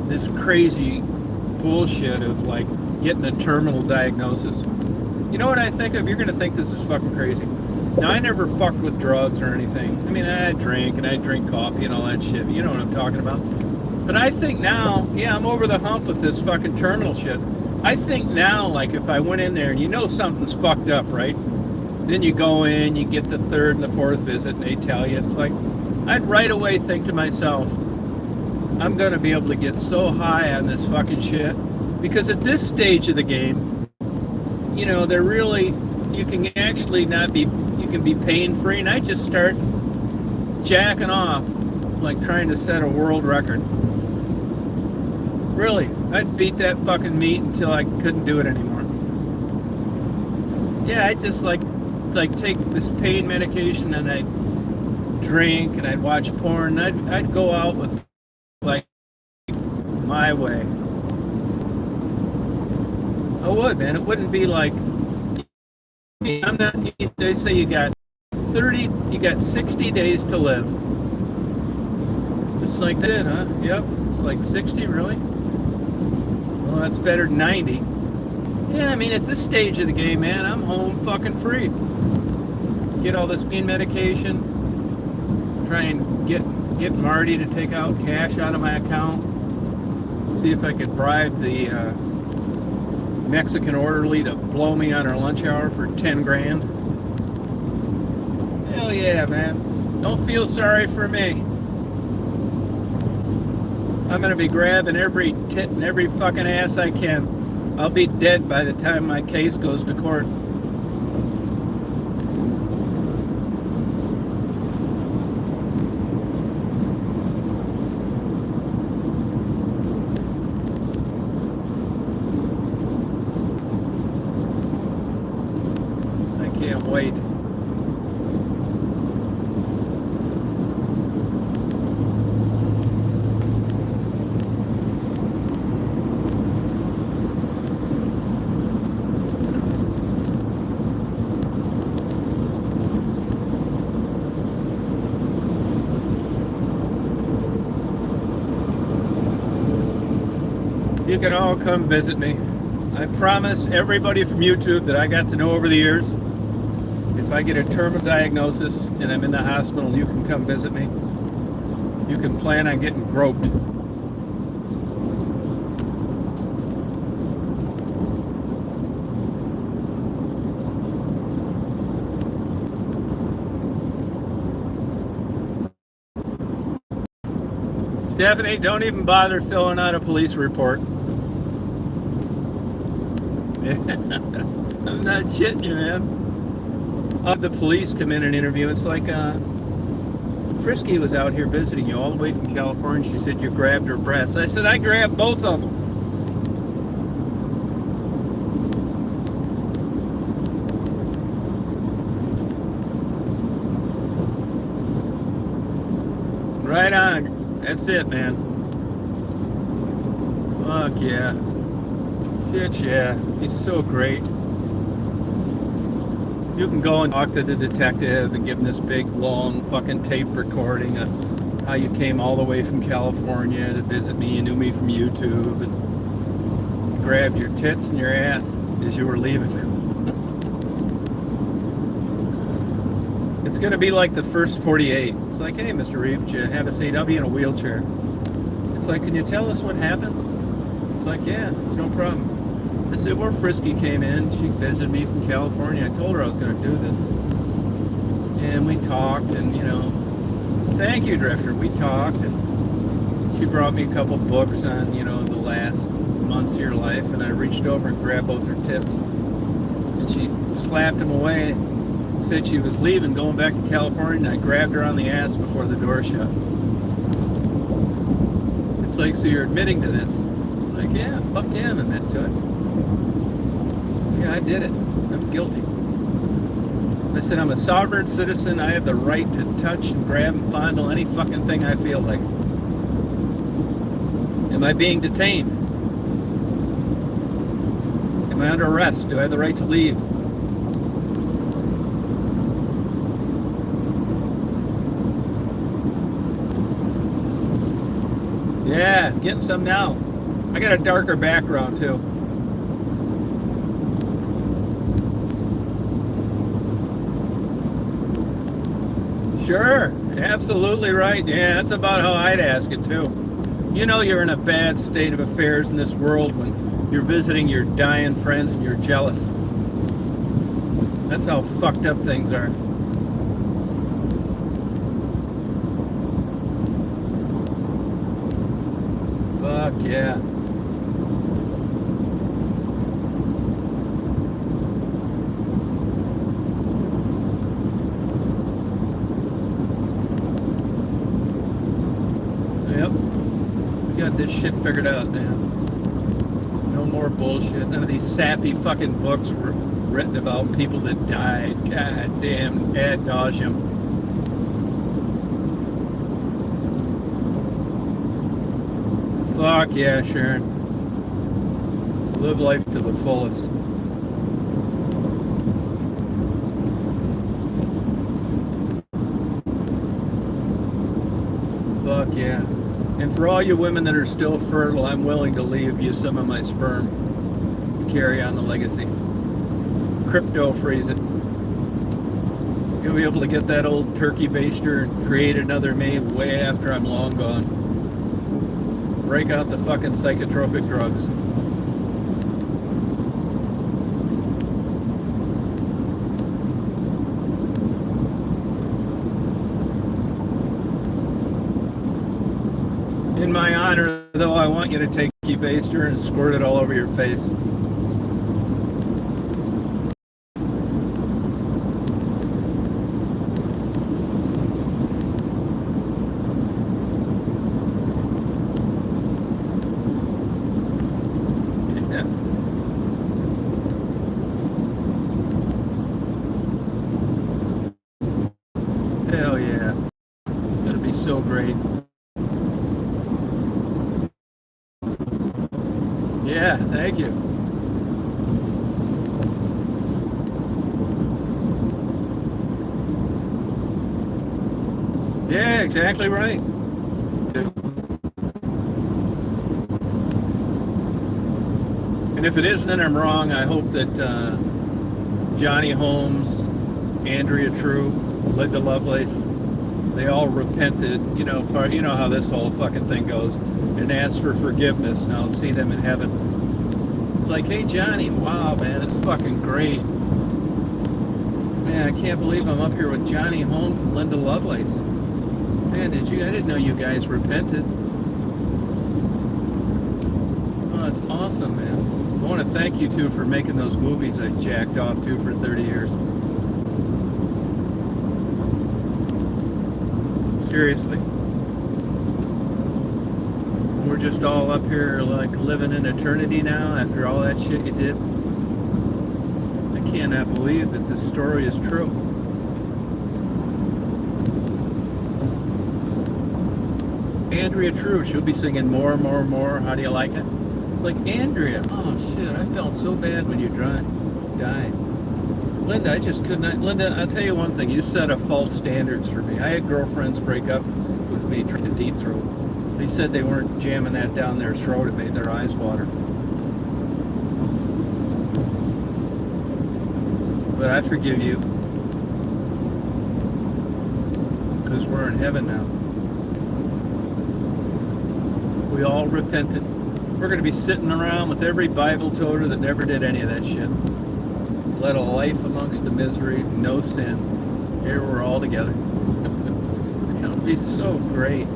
this crazy bullshit of like getting a terminal diagnosis. You know what I think of? You're going to think this is fucking crazy. Now, I never fucked with drugs or anything. I mean, I drink and I drink coffee and all that shit. You know what I'm talking about. But I think now, yeah, I'm over the hump with this fucking terminal shit. I think now, like, if I went in there and you know something's fucked up, right? Then you go in, you get the third and the fourth visit, and they tell you. It's like, I'd right away think to myself, I'm going to be able to get so high on this fucking shit. Because at this stage of the game, you know, they're really, you can actually not be, you can be pain-free. And I just start jacking off, like trying to set a world record. Really, I'd beat that fucking meat until I couldn't do it anymore. Yeah, I just like take this pain medication and I'd drink and I'd watch porn. I'd go out with like my way. I would, man. It wouldn't be like I'm not. They say you got 60 days to live. It's like that, huh? Yep. It's like 60, really? Well, that's better than 90. Yeah, I mean, at this stage of the game, man, I'm home fucking free. Get all this pain medication. Try and get Marty to take out cash out of my account. See if I could bribe the Mexican orderly to blow me on our lunch hour for 10 grand. Hell yeah, man. Don't feel sorry for me. I'm going to be grabbing every tit and every fucking ass I can. I'll be dead by the time my case goes to court. I can't wait. You can all come visit me. I promise everybody from YouTube that I got to know over the years, if I get a terminal diagnosis and I'm in the hospital, you can come visit me. You can plan on getting groped. Stephanie, don't even bother filling out a police report. I'm not shitting you, man. The police come in and interview. It's like Frisky was out here visiting you all the way from California. She said you grabbed her breasts. I said I grabbed both of them. Right on. That's it, man. Fuck yeah. Shit, yeah. He's so great. You can go and talk to the detective and give him this big, long fucking tape recording of how you came all the way from California to visit me. You knew me from YouTube and grabbed your tits and your ass as you were leaving. It's going to be like the first 48. It's like, hey, Mr. Reeve, would you have a seat? I'll be in a wheelchair. It's like, can you tell us what happened? It's like, yeah, it's no problem. I said, well, Frisky came in. She visited me from California. I told her I was going to do this. And we talked, and, you know, Thank you, Drifter. We talked, and she brought me a couple books on, the last months of your life, and I reached over and grabbed both her tits, and she slapped them away, said she was leaving, going back to California, and I grabbed her on the ass before the door shut. It's like, so you're admitting to this? It's like, yeah, fuck yeah, I'm admitting to it. Yeah, I did it. I'm guilty. I said, I'm a sovereign citizen. I have the right to touch and grab and fondle any fucking thing I feel like. Am I being detained? Am I under arrest? Do I have the right to leave? Yeah, it's getting some now. I got a darker background too. Sure, absolutely right. Yeah, that's about how I'd ask it too. You're in a bad state of affairs in this world when you're visiting your dying friends and you're jealous. That's how fucked up things are. Fuck yeah. Yep. We got this shit figured out, man. No more bullshit. None of these sappy fucking books written about people that died. God damn, ad nauseum. Fuck yeah, Sharon. Live life to the fullest. Fuck yeah. And for all you women that are still fertile, I'm willing to leave you some of my sperm to carry on the legacy. Crypto freeze it. You'll be able to get that old turkey baster and create another me way after I'm long gone. Break out the fucking psychotropic drugs. In my honor, though, I want you to take your baster and squirt it all over your face. Hell yeah. It's gonna be so great. Yeah, thank you. Yeah, exactly right. And if it isn't and I'm wrong, I hope that Johnny Holmes, Andrea True, Linda Lovelace, they all repented, you know how this whole fucking thing goes, and asked for forgiveness, and I'll see them in heaven. It's like, hey Johnny, wow man, it's fucking great. Man, I can't believe I'm up here with Johnny Holmes and Linda Lovelace. Man, I didn't know you guys repented. Oh, that's awesome, man. I want to thank you two for making those movies I jacked off to for 30 years. Seriously. We're just all up here like living in eternity now after all that shit you did. I cannot believe that this story is true. Andrea True, she'll be singing more, more, more. How do you like it? It's like, Andrea, oh shit, I felt so bad when you died. Linda, I just could not. Linda, I'll tell you one thing. You set up false standards for me. I had girlfriends break up with me trying to deep throat. They said they weren't jamming that down their throat. It made their eyes water. But I forgive you. Because we're in heaven now. We all repented. We're going to be sitting around with every Bible toter that never did any of that shit. Led a life amongst the misery, no sin. Here we're all together. Look how It'd be so great.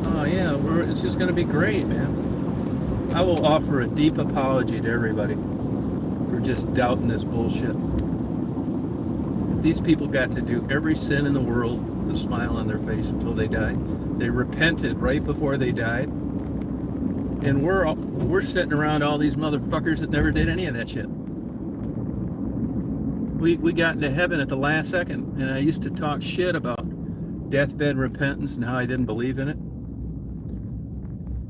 Oh yeah, it's just gonna be great, man. I will offer a deep apology to everybody for just doubting this bullshit. These people got to do every sin in the world with a smile on their face until they died. They repented right before they died. And we're sitting around all these motherfuckers that never did any of that shit. We got into heaven at the last second, and I used to talk shit about deathbed repentance and how I didn't believe in it.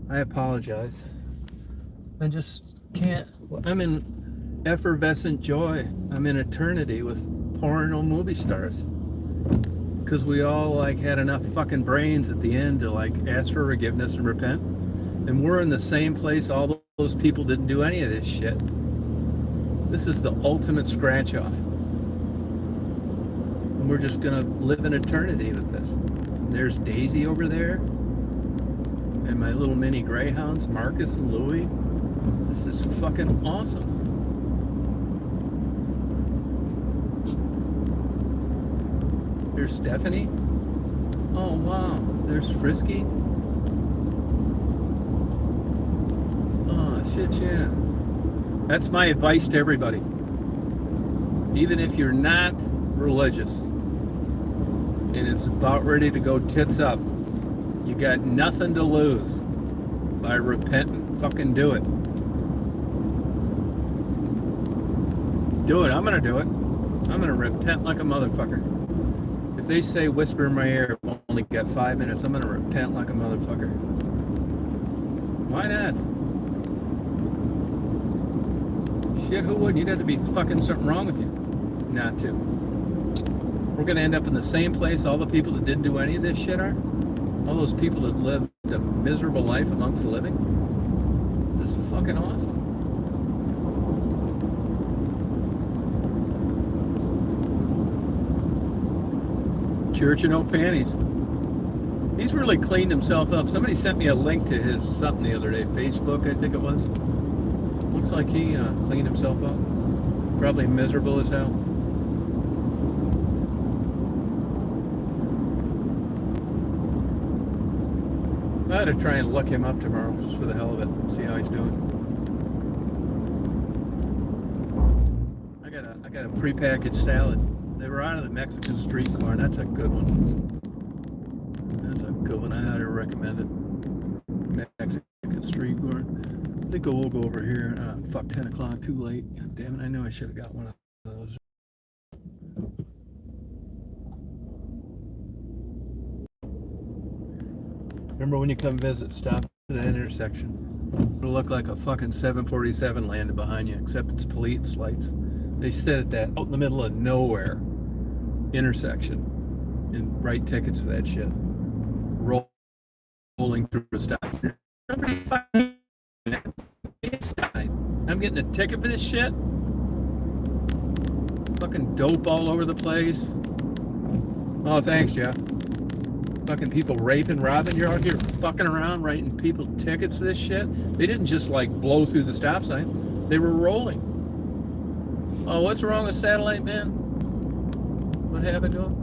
I apologize. I just can't. I'm in effervescent joy. I'm in eternity with porno movie stars. Because we all like had enough fucking brains at the end to like ask for forgiveness and repent. And we're in the same place all those people didn't do any of this shit. This is the ultimate scratch off. And we're just gonna live in eternity with this. And there's Daisy over there. And my little mini greyhounds, Marcus and Louie. This is fucking awesome. There's Stephanie. Oh wow, there's Frisky. Oh shit, yeah. That's my advice to everybody. Even if you're not religious and it's about ready to go tits up, you got nothing to lose by repenting. Fucking do it. Do it. I'm gonna do it. I'm gonna repent like a motherfucker. If they say whisper in my ear, I've only got 5 minutes, I'm gonna repent like a motherfucker. Why not? Shit, who would? You'd have to be fucking something wrong with you not to. We're gonna end up in the same place all the people that didn't do any of this shit are. All those people that lived a miserable life amongst the living. It's fucking awesome. Church of No Panties. He's really cleaned himself up. Somebody sent me a link to his something the other day. Facebook, I think it was. Looks like he cleaned himself up. Probably miserable as hell. I ought to try and look him up tomorrow, just for the hell of it. See how he's doing. I got a prepackaged salad. They were out of the Mexican street corn. That's a good one. That's a good one. I highly recommend it. Mexican street corn. I think we'll go over here. Fuck, 10 o'clock, too late. God damn it, I knew I should have got one of those. Remember when you come visit, stop at that intersection. It'll look like a fucking 747 landed behind you, except it's police lights. They sit at that out in the middle of nowhere intersection and write tickets for that shit. Rolling through a stop. I'm getting a ticket for this shit. Fucking dope all over the place. Oh, thanks, Jeff. Fucking people raping, robbing. You're out here fucking around writing people tickets for this shit. They didn't just like blow through the stop sign. They were rolling. Oh, what's wrong with Satellite Man? What happened to him?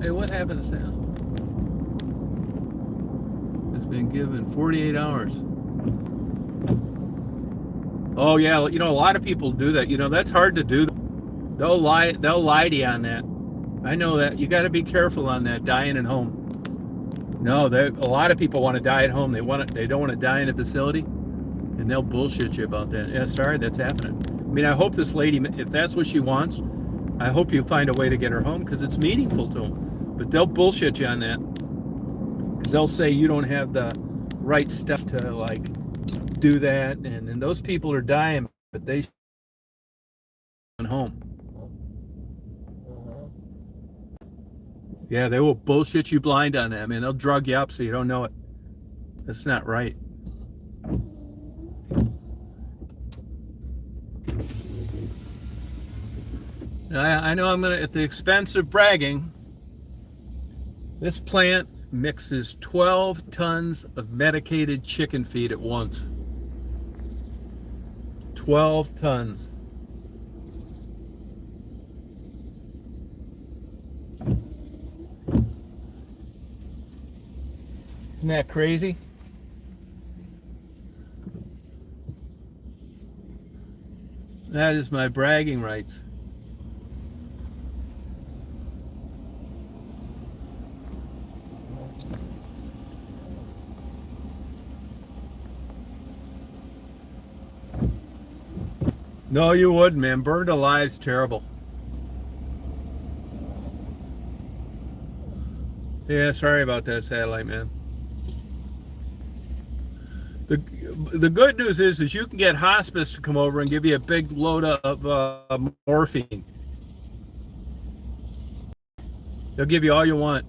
Hey, what happened to Satellite? It's been given 48 hours. Oh yeah, you know, a lot of people do that. You know, that's hard to do. They'll lie to you on that. I know that. You got to be careful on that, dying at home. No, a lot of people want to die at home. They don't want to die in a facility, and they'll bullshit you about that. Yeah, sorry, that's happening. I mean, I hope this lady, if that's what she wants, I hope you find a way to get her home because it's meaningful to them. But they'll bullshit you on that because they'll say you don't have the right stuff to like do that, and those people are dying, but they went home. Yeah, they will bullshit you blind on that, man. They'll drug you up so you don't know it. That's not right. I know I'm gonna, at the expense of bragging, this plant mixes 12 tons of medicated chicken feed at once. 12 tons. Isn't that crazy? That is my bragging rights. No, you wouldn't, man. Burned alive's terrible. Yeah, sorry about that, satellite man. The good news is you can get hospice to come over and give you a big load of morphine. They'll give you all you want.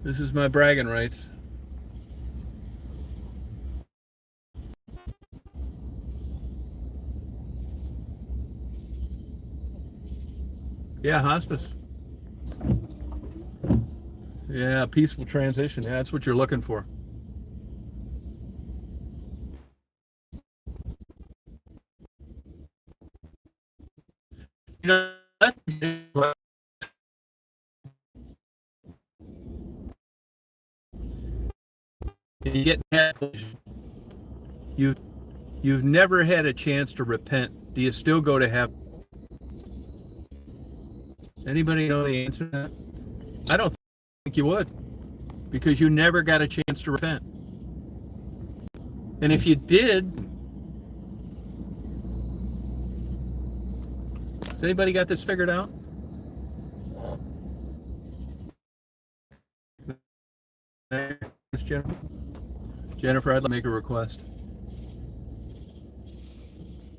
This is my bragging rights. Yeah, hospice. Yeah, peaceful transition. Yeah, that's what you're looking for. You know, you get you've never had a chance to repent. Do you still go to heaven? Anybody know the answer to that? I don't think you would, because you never got a chance to repent. And if you did, has anybody got this figured out? Jennifer? Jennifer, I'd like to make a request.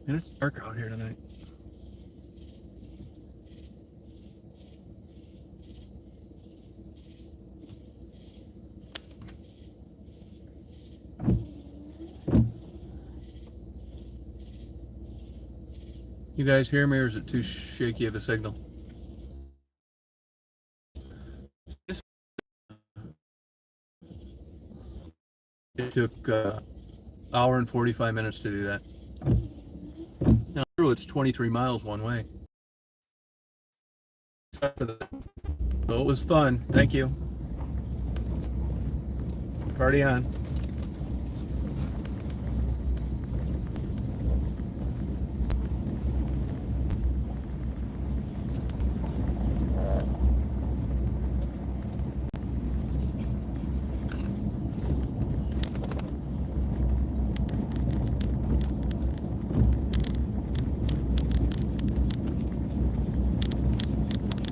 And it's dark out here tonight. You guys hear me, or is it too shaky of a signal? It took hour and 45 minutes to do that. Now, it's 23 miles one way. So it was fun. Thank you. Party on.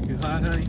You hot, honey?